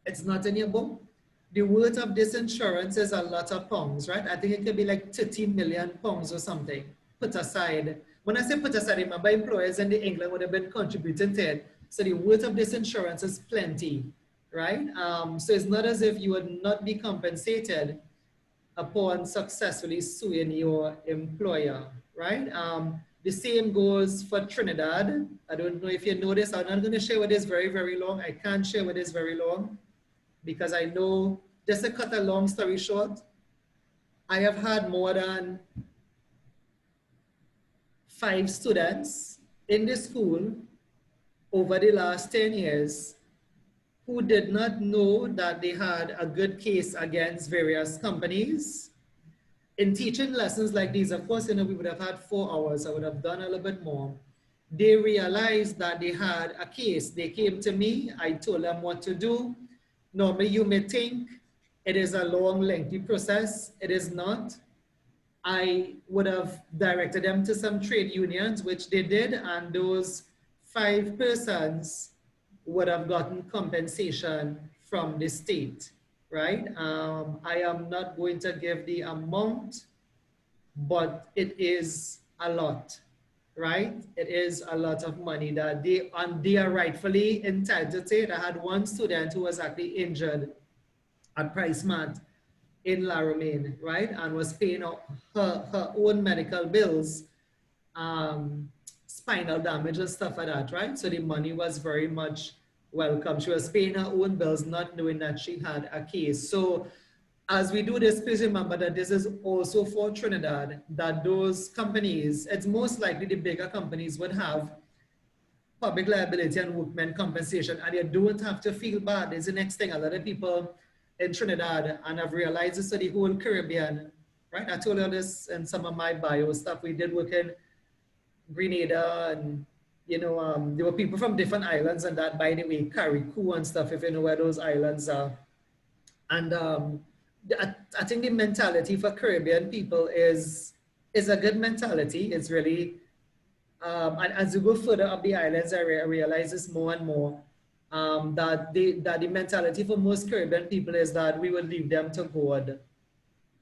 it's not in your book. The worth of this insurance is a lot of pounds, right? I think it could be like 30 million pounds or something put aside. When I say put aside, remember employers in England would have been contributing to it. So the worth of this insurance is plenty, right? So it's not as if you would not be compensated upon successfully suing your employer, right? The same goes for Trinidad. I don't know if you know this. I'm not going to share with this very, very long. I can't share with this very long, because I know, just to cut a long story short, I have had more than 5 students in the school over the last 10 years who did not know that they had a good case against various companies. In teaching lessons like these, of course, you know, we would have had 4 hours. I would have done a little bit more. They realized that they had a case. They came to me. I told them what to do. Normally, you may think it is a long, lengthy process. It is not. I would have directed them to some trade unions, which they did, and those 5 persons would have gotten compensation from the state, right? I am not going to give the amount, but it is a lot, right? It is a lot of money that they are rightfully entitled to it. I had one student who was actually injured at Price Mart in Laramine, right? And was paying her own medical bills, spinal damage and stuff like that, right? So the money was very much welcome. She was paying her own bills, not knowing that she had a case. So as we do this, please remember that this is also for Trinidad, that those companies, it's most likely the bigger companies would have public liability and workmen compensation, and you don't have to feel bad. Is the next thing. A lot of people in Trinidad, and I've realized this to the whole Caribbean, right? I told you this in some of my bio stuff. We did work in Grenada, and there were people from different islands, and that, by the way, Carriacou and stuff, if you know where those islands are. And I think the mentality for Caribbean people is a good mentality. It's really, and as you go further up the islands, I realize this more and more, that the mentality for most Caribbean people is that we will leave them to God,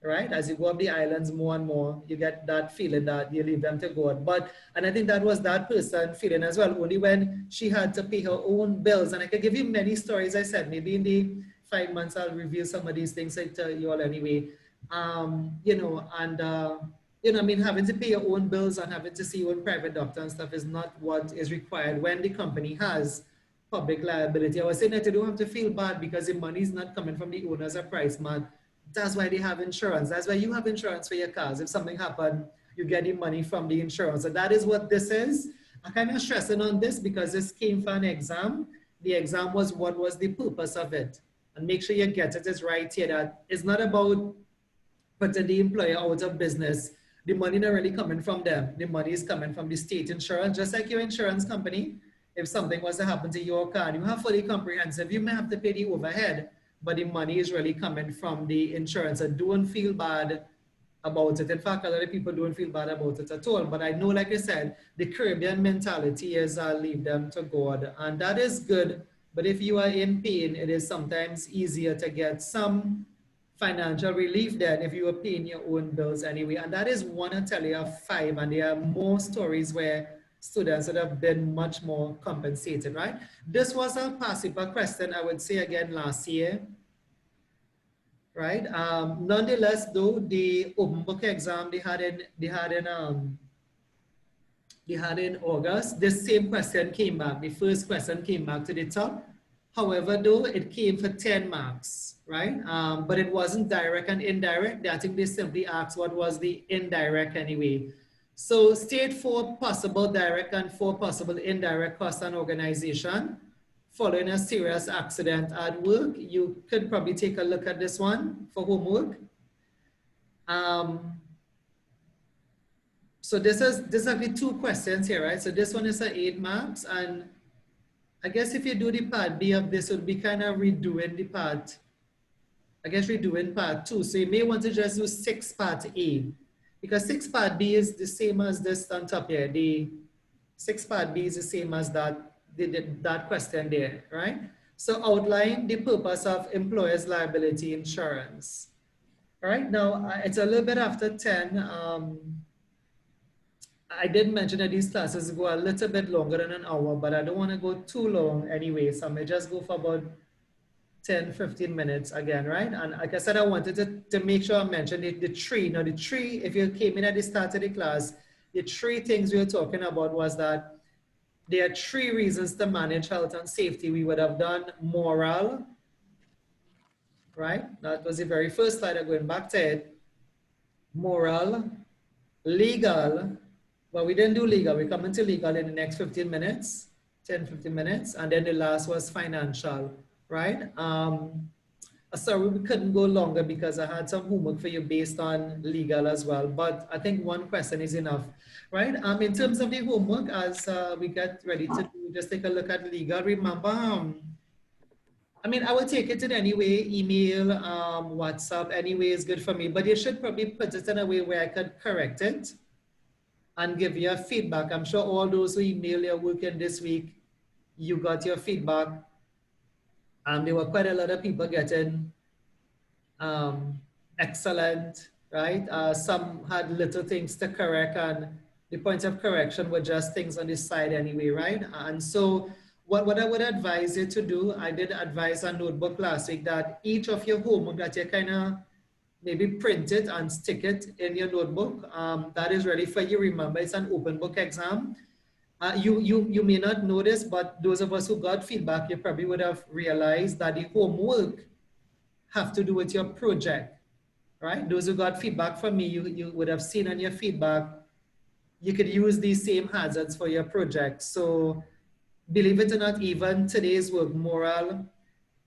right? As you go up the islands more and more, you get that feeling that you leave them to God. And I think that was that person feeling as well, only when she had to pay her own bills. And I could give you many stories. I said, maybe in the 5 months, I'll review some of these things I tell you all anyway. I mean, having to pay your own bills and having to see your own private doctor and stuff is not what is required when the company has public liability. I was saying that you don't have to feel bad because the money is not coming from the owners of price, man. That's why they have insurance. That's why you have insurance for your cars. If something happened, you get the money from the insurance. And that is what this is. I'm kind of stressing on this because this came for an exam. The exam was what was the purpose of it. And make sure you get it is right here, that it's not about putting the employer out of business. The money not really coming from them. The money is coming from the state insurance, just like your insurance company. If something was to happen to your car, you have fully comprehensive, you may have to pay the overhead, but the money is really coming from the insurance. And don't feel bad about it. In fact, a lot of people don't feel bad about it at all. But I know, like I said, the Caribbean mentality is leave them to God. And that is good. But if you are in pain, it is sometimes easier to get some financial relief than if you are paying your own bills anyway. And that is one, I tell you, of 5. And there are more stories where students would have been much more compensated, right? This was a past paper question, I would say again, last year, right? Nonetheless, though, the open book exam they had in August, this same question came back. The first question came back to the top. However, though, it came for 10 marks, right? But it wasn't direct and indirect. I think they simply asked what was the indirect anyway. So state 4 possible direct and 4 possible indirect cost and organization following a serious accident at work. You could probably take a look at this one for homework. So this is actually 2 questions here, right? So this one is a 8 marks, and I guess if you do the part B of this, it would be kind of redoing the part, I guess redoing part 2. So you may want to just do 6 part A, because 6 part B is the same as this on top here. The 6 part B is the same as that question there, right? So outline the purpose of employer's liability insurance. All right, now it's a little bit after 10. I did mention that these classes go a little bit longer than an hour, but I don't want to go too long anyway. So I may just go for about 10, 15 minutes again, right? And like I said, I wanted to make sure I mentioned the 3. Now the 3, if you came in at the start of the class, the 3 things we were talking about was that there are 3 reasons to manage health and safety. We would have done moral, right? That was the very first slide. I'm going back to it. Moral, legal. Well, we didn't do legal. We're coming to legal in the next 15 minutes, 10, 15 minutes. And then the last was financial, right? Sorry, we couldn't go longer because I had some homework for you based on legal as well. But I think 1 question is enough, right? In terms of the homework, as we get ready to do, just take a look at legal. Remember, I mean, I will take it in any way, email, WhatsApp, anyway is good for me. But you should probably put it in a way where I could correct it and give you a feedback. I'm sure all those who email your work in this week, you got your feedback. There were quite a lot of people getting excellent, right? Some had little things to correct, and the points of correction were just things on the side anyway, right? And so what I would advise you to do, I did advise a notebook last week that each of your homework that you kind of maybe print it and stick it in your notebook. That is ready for you. Remember, it's an open book exam. You may not know this, but those of us who got feedback, you probably would have realized that the homework have to do with your project, right? Those who got feedback from me, you would have seen on your feedback, you could use these same hazards for your project. So believe it or not, even today's work, moral,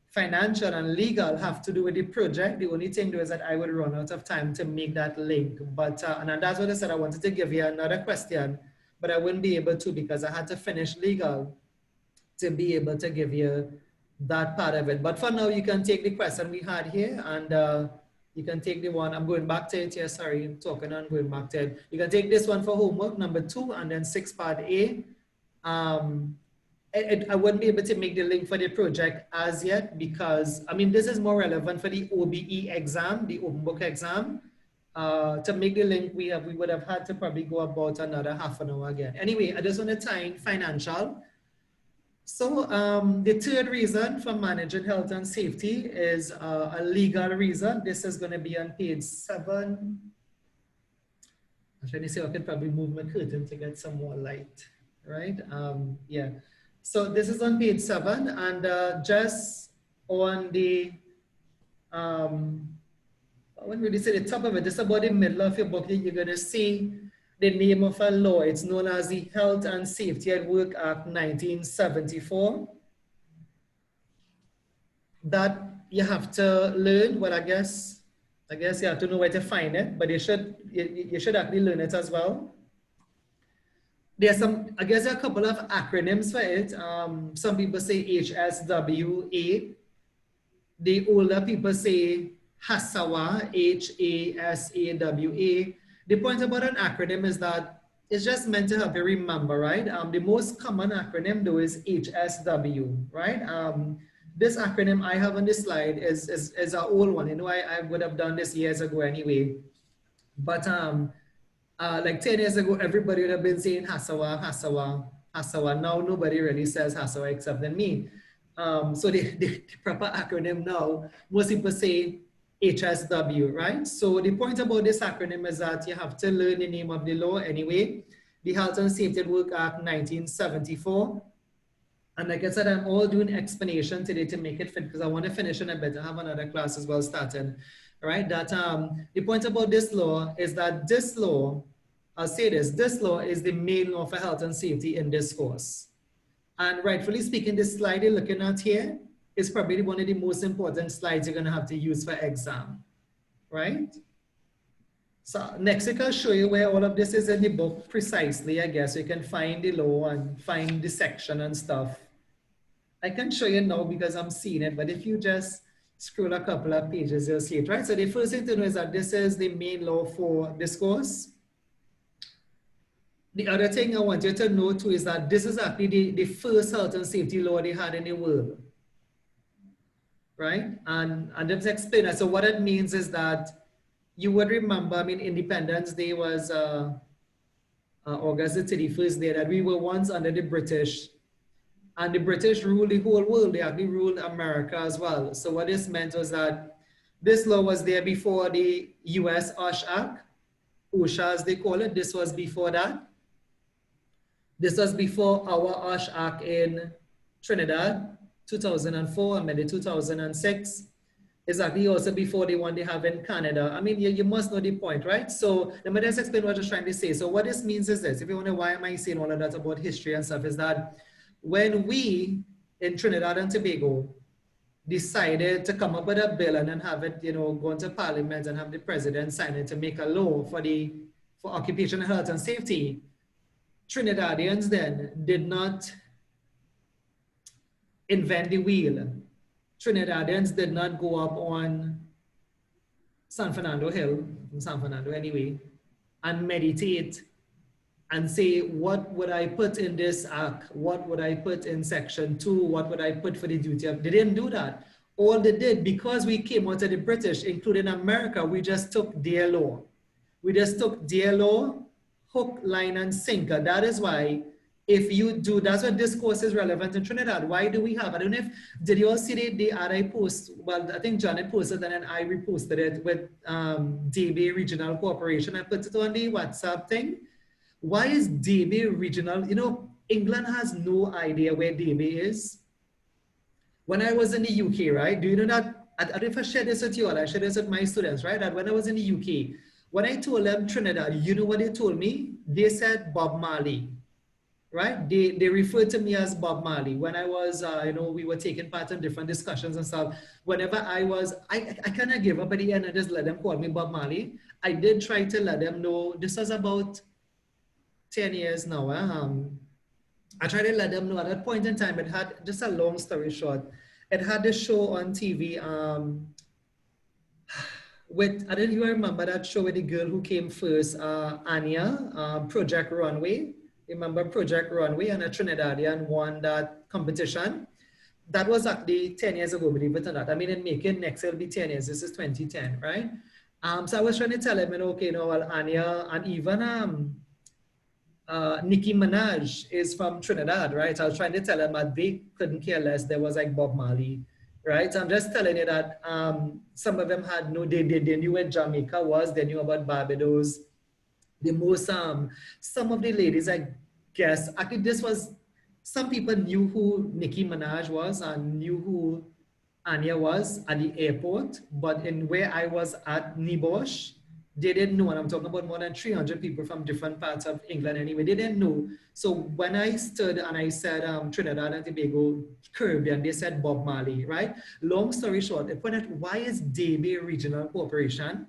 financial, and legal have to do with the project. The only thing though is that I would run out of time to make that link. But, and that's what I said, I wanted to give you another question, but I wouldn't be able to because I had to finish legal to be able to give you that part of it. But for now, you can take the question we had here and you can take the one, I'm going back to it here, sorry, I'm talking and going back to it. You can take this one for homework, number 2, and then 6 part A. I wouldn't be able to make the link for the project as yet because, I mean, this is more relevant for the OBE exam, the open book exam. To make the link, we would have had to probably go about another half an hour again. Anyway, I just want to tie in financial. So the third reason for managing health and safety is a legal reason. This is going to be on page 7. I'm trying to see if I can probably move my curtain to get some more light, right? Yeah. So this is on page 7 and just on the, I wouldn't really say the top of it, just about the middle of your book, you're going to see the name of a law. It's known as the Health and Safety at Work Act 1974. That you have to learn. Well, I guess you have to know where to find it, but you should actually learn it as well. There's some, I guess there are a couple of acronyms for it. Some people say HSWA. The older people say HSWA, HASAWA. The point about an acronym is that it's just meant to help you remember, right? The most common acronym though is HSW, right? This acronym I have on this slide is an old one. You know, I would have done this years ago anyway. But like 10 years ago, everybody would have been saying HSWA, HSWA, HSWA. Now nobody really says HSWA except than me. So the proper acronym now, most people say HSW, right? So the point about this acronym is that you have to learn the name of the law anyway. The Health and Safety at Work Act 1974. And like I said, I'm all doing explanation today to make it fit because I want to finish in a bit. I have another class as well started, right? That the point about this law is that this law, I'll say this law is the main law for health and safety in this course. And rightfully speaking, this slide you're looking at here is probably one of the most important slides you're going to have to use for exam, right? So next, I can show you where all of this is in the book precisely, I guess. You can find the law and find the section and stuff. I can show you now because I'm seeing it, but if you just scroll a couple of pages, you'll see it, right? So the first thing to know is that this is the main law for this course. The other thing I want you to know too is that this is actually the first health and safety law they had in the world, right? And just explain that. So what it means is that you would remember, I mean, Independence Day was August the 31st day, that we were once under the British, and the British ruled the whole world. They actually ruled America as well. So what this meant was that this law was there before the US OSH Act, OSHA as they call it. This was before that. This was before our OSH Act in Trinidad, 2004, and maybe 2006. Is actually also before the one they have in Canada. I mean, you must know the point, right? So let me just explain what I was trying to say. So what this means is this, if you wonder why am I saying all of that about history and stuff, is that when we in Trinidad and Tobago decided to come up with a bill and then have it, you know, go into Parliament and have the president sign it to make a law for occupational health and safety, Trinidadians then did not invent the wheel. Trinidadians did not go up on San Fernando Hill, in San Fernando anyway, and meditate and say, what would I put in this act? What would I put in section 2? What would I put for the duty of? They didn't do that. All they did, because we came out of the British, including America, we just took their law. We just took their law, hook, line, and sinker. That is why if you do, that's why this course is relevant in Trinidad. Why do we have, I don't know if, did you all see the ad I post? Well, I think Janet posted and then I reposted it with DB Regional Corporation. I put it on the WhatsApp thing. Why is DB Regional, you know, England has no idea where DB is. When I was in the UK, right, do you know that I don't know if I shared this with you all, I shared this with my students, right? That when I was in the UK, when I told them Trinidad, you know what they told me? They said Bob Marley, right? They referred to me as Bob Marley. When I was, you know, we were taking part in different discussions and stuff. Whenever I kind of gave up at the end and just let them call me Bob Marley. I did try to let them know, this was about 10 years now. I tried to let them know at that point in time, it had, just a long story short, it had this show on TV, with, I don't even remember that show with the girl who came first, Anya, Project Runway. Remember Project Runway, and a Trinidadian won that competition. That was actually 10 years ago, believe it or not. I mean, in making next it'll be 10 years. This is 2010, right? So I was trying to tell him, okay, you know, well, Anya and even Nicki Minaj is from Trinidad, right? I was trying to tell him that they couldn't care less. There was like Bob Marley, right? I'm just telling you that some of them had no, they knew where Jamaica was, they knew about Barbados. The most, some of the ladies, I guess, actually this was, some people knew who Nicki Minaj was and knew who Anya was at the airport, but in where I was at Nibosh, they didn't know, and I'm talking about more than 300 people from different parts of England anyway, they didn't know. So when I stood and I said Trinidad and Tobago, Caribbean, they said Bob Marley, right? Long story short, they pointed, why is DB Regional Corporation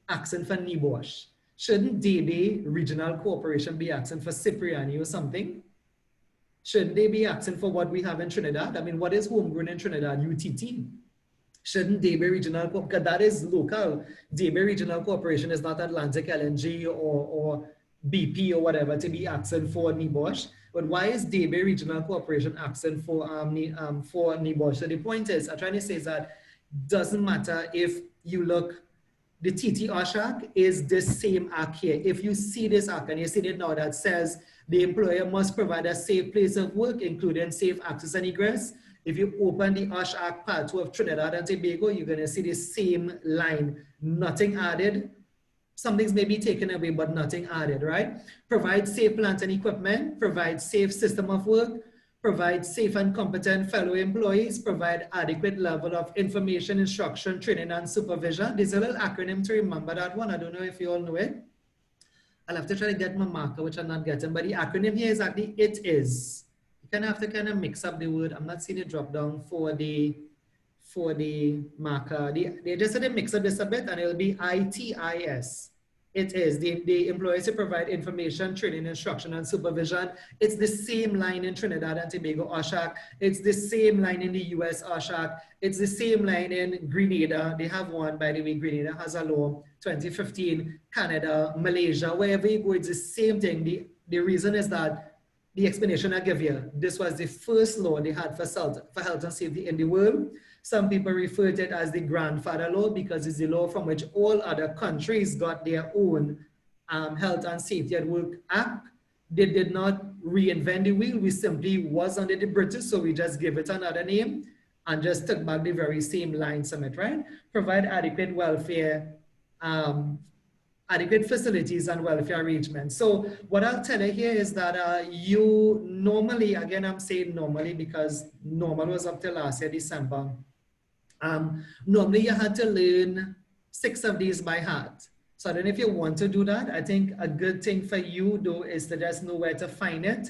asking for Nibosh? Shouldn't DB Regional Corporation be asking for Cipriani or something? Shouldn't they be asking for what we have in Trinidad? I mean, what is homegrown in Trinidad? UTT. Shouldn't DB Regional, because that is local. DB Regional Corporation is not Atlantic LNG or BP or whatever to be asking for Nibosh. But why is DB Regional Corporation asking for Nibosh? So the point is, I'm trying to say is that doesn't matter if you look, the TT Act is the same act here. If you see this act and you see it now that says the employer must provide a safe place of work, including safe access and egress. If you open the Act Part 2 of Trinidad and Tobago, you're going to see the same line, nothing added. Some things may be taken away, but nothing added, right? Provide safe plant and equipment, provide safe system of work, provide safe and competent fellow employees, provide adequate level of information, instruction, training, and supervision. There's a little acronym to remember that one. I don't know if you all know it. I'll have to try to get my marker, which I'm not getting, but the acronym here is actually IT is. You kind of have to kind of mix up the word. I'm not seeing it drop down for the marker. They just had to mix up this a bit and it'll be ITIS. It is. The employers to provide information, training, instruction, and supervision. It's the same line in Trinidad and Tobago OSHAC. It's the same line in the US OSHAC. It's the same line in Grenada. They have one, by the way. Grenada has a law, 2015, Canada, Malaysia, wherever you go, it's the same thing. The reason is that the explanation I give you, this was the first law they had for health and safety in the world. Some people refer to it as the grandfather law because it's the law from which all other countries got their own health and safety at work act. They did not reinvent the wheel. We simply was under the British, so we just give it another name and just took back the very same lines from it, right? Provide adequate welfare, adequate facilities and welfare arrangements. So what I'll tell you here is that you normally, again, I'm saying normally because normal was up till last year, December. Normally you had to learn 6 of these by heart. So I don't know if you want to do that. I think a good thing for you though is to just know where to find it.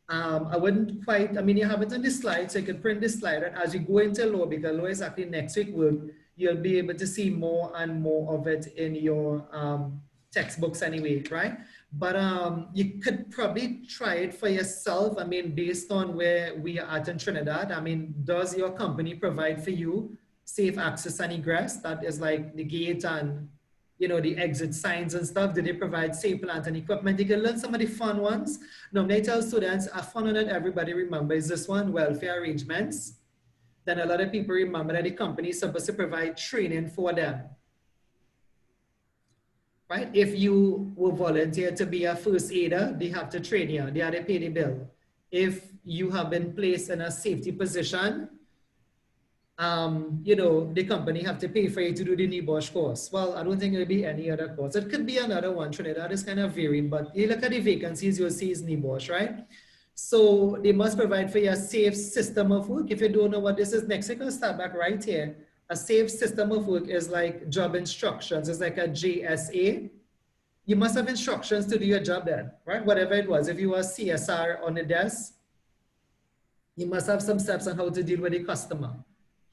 I wouldn't quite, I mean, you have it on the slide, so you can print this slide. And as you go into law, because law is actually next week work, you'll be able to see more and more of it in your textbooks anyway, right? But you could probably try it for yourself. I mean, based on where we are at in Trinidad, I mean, does your company provide for you safe access and egress? That is like the gate and, you know, the exit signs and stuff. Do they provide safe plant and equipment? You can learn some of the fun ones. Normally I tell students, a fun one that everybody remembers is this one, welfare arrangements. Then a lot of people remember that the company is supposed to provide training for them. Right? If you will volunteer to be a first aider, they have to train you. They have to pay the bill. If you have been placed in a safety position, you know, the company have to pay for you to do the Nibosh course. Well, I don't think there'll be any other course. It could be another one. Trinidad is kind of varied, but you look at the vacancies, you'll see is Nibosh, right? So they must provide for you a safe system of work. If you don't know what this is, next week I'll start back right here a safe system of work is like job instructions. It's like a JSA. You must have instructions to do your job then, right? Whatever it was. If you were a CSR on the desk, you must have some steps on how to deal with the customer,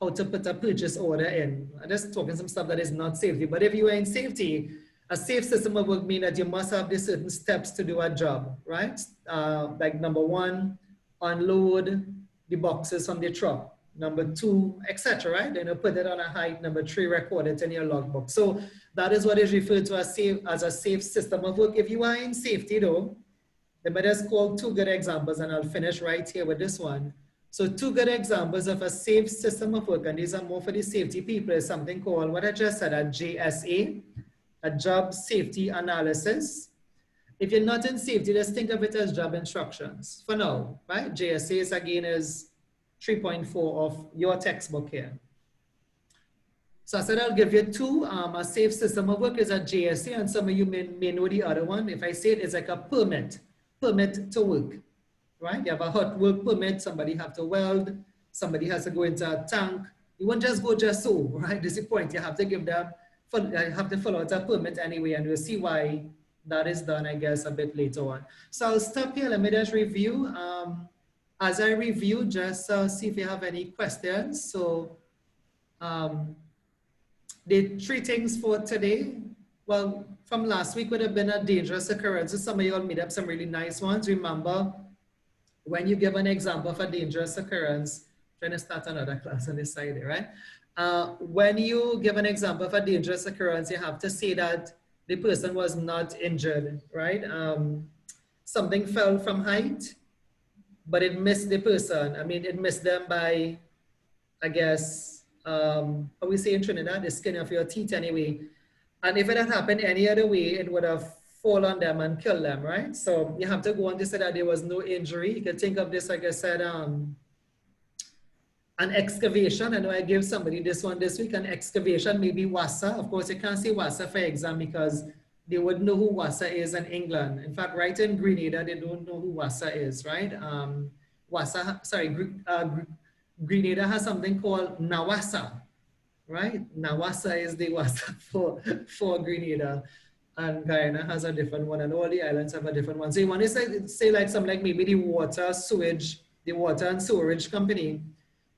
how to put a purchase order in. I'm just talking some stuff that is not safety. But if you are in safety, a safe system of work means that you must have these certain steps to do a job, right? Like number one, unload the boxes from the truck. Number two, etc., right? Then you put it on a height. Number three, record it in your logbook. So that is what is referred to as a safe system of work. If you are in safety though, let me just call two good examples and I'll finish right here with this one. So two good examples of a safe system of work, and these are more for the safety people, is something called what I just said, a JSA, a job safety analysis. If you're not in safety, just think of it as job instructions for now, right? JSAs again is 3.4 of your textbook here. So I said I'll give you two. A safe system of work is a JSA, and some of you may know the other one. If I say it, it's like a permit to work, right? You have a hot work permit, somebody have to weld, somebody has to go into a tank. You won't just go just so, right? This is the point. You have to give them, have to fill out a permit anyway, and we'll see why that is done, I guess, a bit later on. So I'll stop here. Let me just review. As I review, just see if you have any questions. So the three things for today, well, from last week would have been a dangerous occurrence. Some of you all made up some really nice ones. Remember, when you give an example of a dangerous occurrence, trying to start another class on this side there, right? When you give an example of a dangerous occurrence, you have to say that the person was not injured, right? Something fell from height, but it missed the person. I mean, it missed them by, I guess, how we say in Trinidad, the skin of your teeth anyway. And if it had happened any other way, it would have fallen on them and killed them, right? So you have to go on to say that there was no injury. You can think of this, like I said, an excavation. I know I gave somebody this one this week, an excavation, maybe WASA. Of course, you can't say WASA for exam because they would know who WASA is in England. In fact, right in Grenada, they don't know who WASA is, right? Grenada has something called NAWASA, right? NAWASA is the WASA for Grenada. And Guyana has a different one, and all the islands have a different one. So you want to say like something like maybe the water and sewerage company,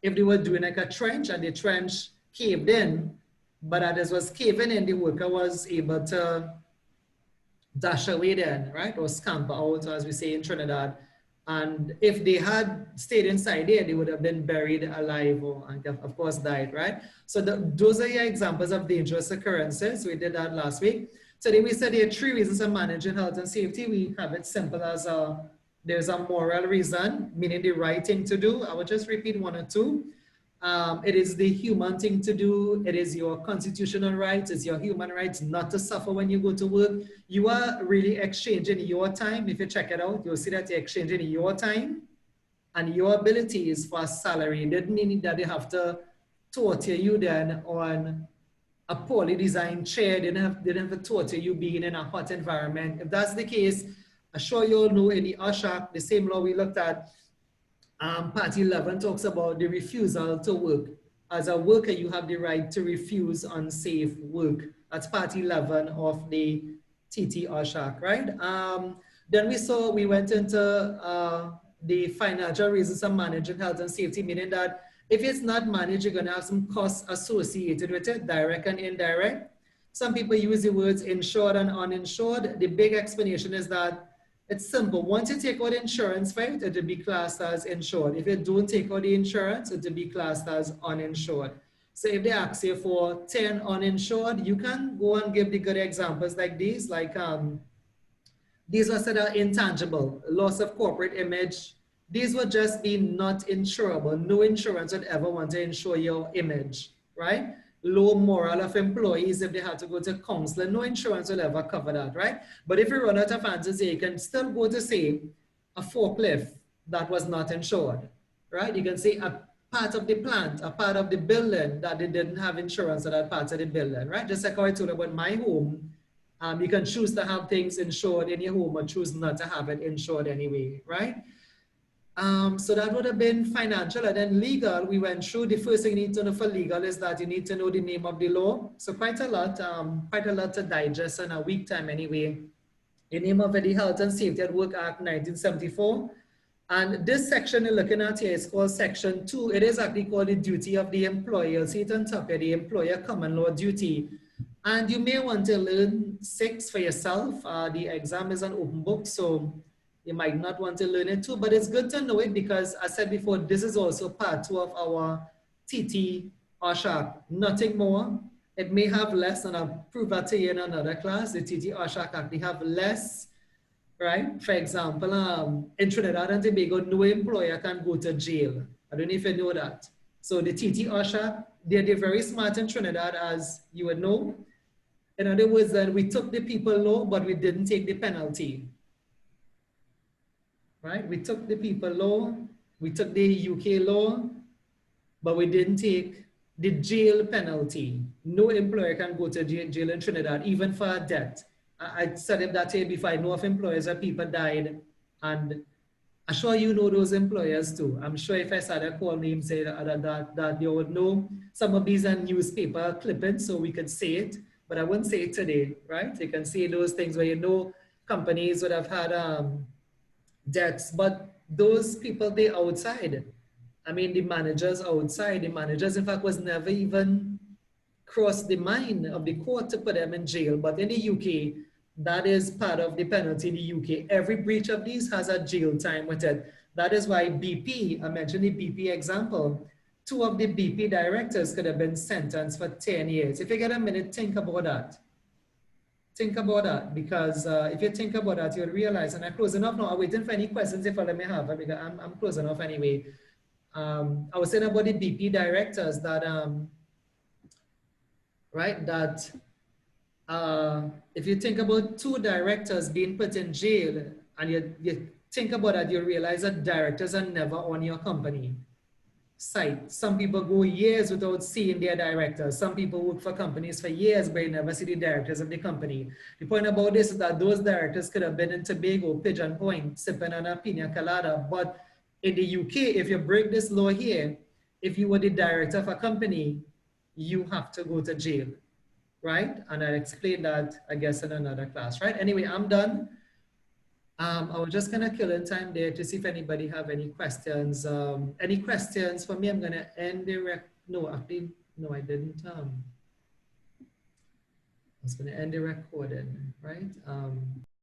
if they were doing like a trench and the trench caved in, but as it was caving in, the worker was able to dash away then, right? Or scamper out, as we say in Trinidad. And if they had stayed inside there, they would have been buried alive or, of course, died, right? So those are your examples of dangerous occurrences. We did that last week. Today we said there are three reasons for managing health and safety. We have it simple as there's a moral reason, meaning the right thing to do. I will just repeat one or two. It is the human thing to do. It is your constitutional rights. It's your human rights not to suffer when you go to work. You are really exchanging your time. If you check it out, you'll see that you're exchanging your time and your abilities for a salary. It doesn't mean that they have to torture you then on a poorly designed chair. They didn't have to torture you being in a hot environment. If that's the case, I'm sure you all know in the USHAC, the same law we looked at, Part 11 talks about the refusal to work. As a worker, you have the right to refuse unsafe work. That's Part 11 of the TT USHAC, right? Then we went into the financial reasons of managing health and safety, meaning that if it's not managed, you're gonna have some costs associated with it, direct and indirect. Some people use the words insured and uninsured. The big explanation is that it's simple. Once you take out insurance for it, it will be classed as insured. If you don't take out the insurance, it will be classed as uninsured. So if they ask you for 10 uninsured, you can go and give the good examples like these, like these ones that are intangible, loss of corporate image. These would just be not insurable. No insurance would ever want to insure your image, right? Low morale of employees if they have to go to counseling. No insurance will ever cover that, right? But if you run out of answers, you can still go to say a forklift that was not insured, right? You can say a part of the plant, a part of the building that they didn't have insurance for that part of the building, right? Just like how I told you about my home, you can choose to have things insured in your home or choose not to have it insured anyway, right? So that would have been financial. And then legal, we went through. The first thing you need to know for legal is that you need to know the name of the law. So quite a lot to digest in a week time anyway. The name of it, the Health and Safety at Work Act 1974. And this section you're looking at here is called Section 2. It is actually called the duty of the employer. You'll see it on top here, the employer common law duty. And you may want to learn 6 for yourself. The exam is an open book, so you might not want to learn it too, but it's good to know it because I said before, this is also part 2 of our TT OSHAC. Nothing more. It may have less, and I'll prove that to you in another class. The TT OSHAC actually have less, right? For example, in Trinidad and Tobago, no employer can go to jail. I don't know if you know that. So the TT OSHAC, they're very smart in Trinidad, as you would know. In other words, that we took the people law, but we didn't take the penalty. Right? We took the people law, we took the UK law, but we didn't take the jail penalty. No employer can go to jail in Trinidad, even for a debt. I said it that here before. I know of employers where people died, and I'm sure you know those employers too. I'm sure if I started call names, say that you would know. Some of these are newspaper clippings, so we could say it, but I wouldn't say it today, right? You can say those things where you know companies would have had debts, but those people, they outside. I mean, the managers outside, the managers, in fact, was never even crossed the mind of the court to put them in jail. But in the UK, that is part of the penalty in the UK. Every breach of these has a jail time with it. That is why BP, I mentioned the BP example, 2 of the BP directors could have been sentenced for 10 years. If you get a minute, think about that. Think about that, because if you think about that, you'll realize, and I'm closing off now. I'm waiting for any questions if I let me have, because I'm closing off anyway. I was saying about the BP directors that, right, that if you think about 2 directors being put in jail, and you think about that, you realize that directors are never on your company site. Some people go years without seeing their directors. Some people work for companies for years, but you never see the directors of the company. The point about this is that those directors could have been in Tobago, Pigeon Point, sipping on a pina colada. But in the UK, if you break this law here, if you were the director of a company, you have to go to jail, right? And I'll explain that, I guess, in another class, right? Anyway, I'm done. I was just gonna kill in time there to see if anybody have any questions. Any questions for me? I'm gonna end the no, actually, no, I didn't. I was gonna end the recording, right?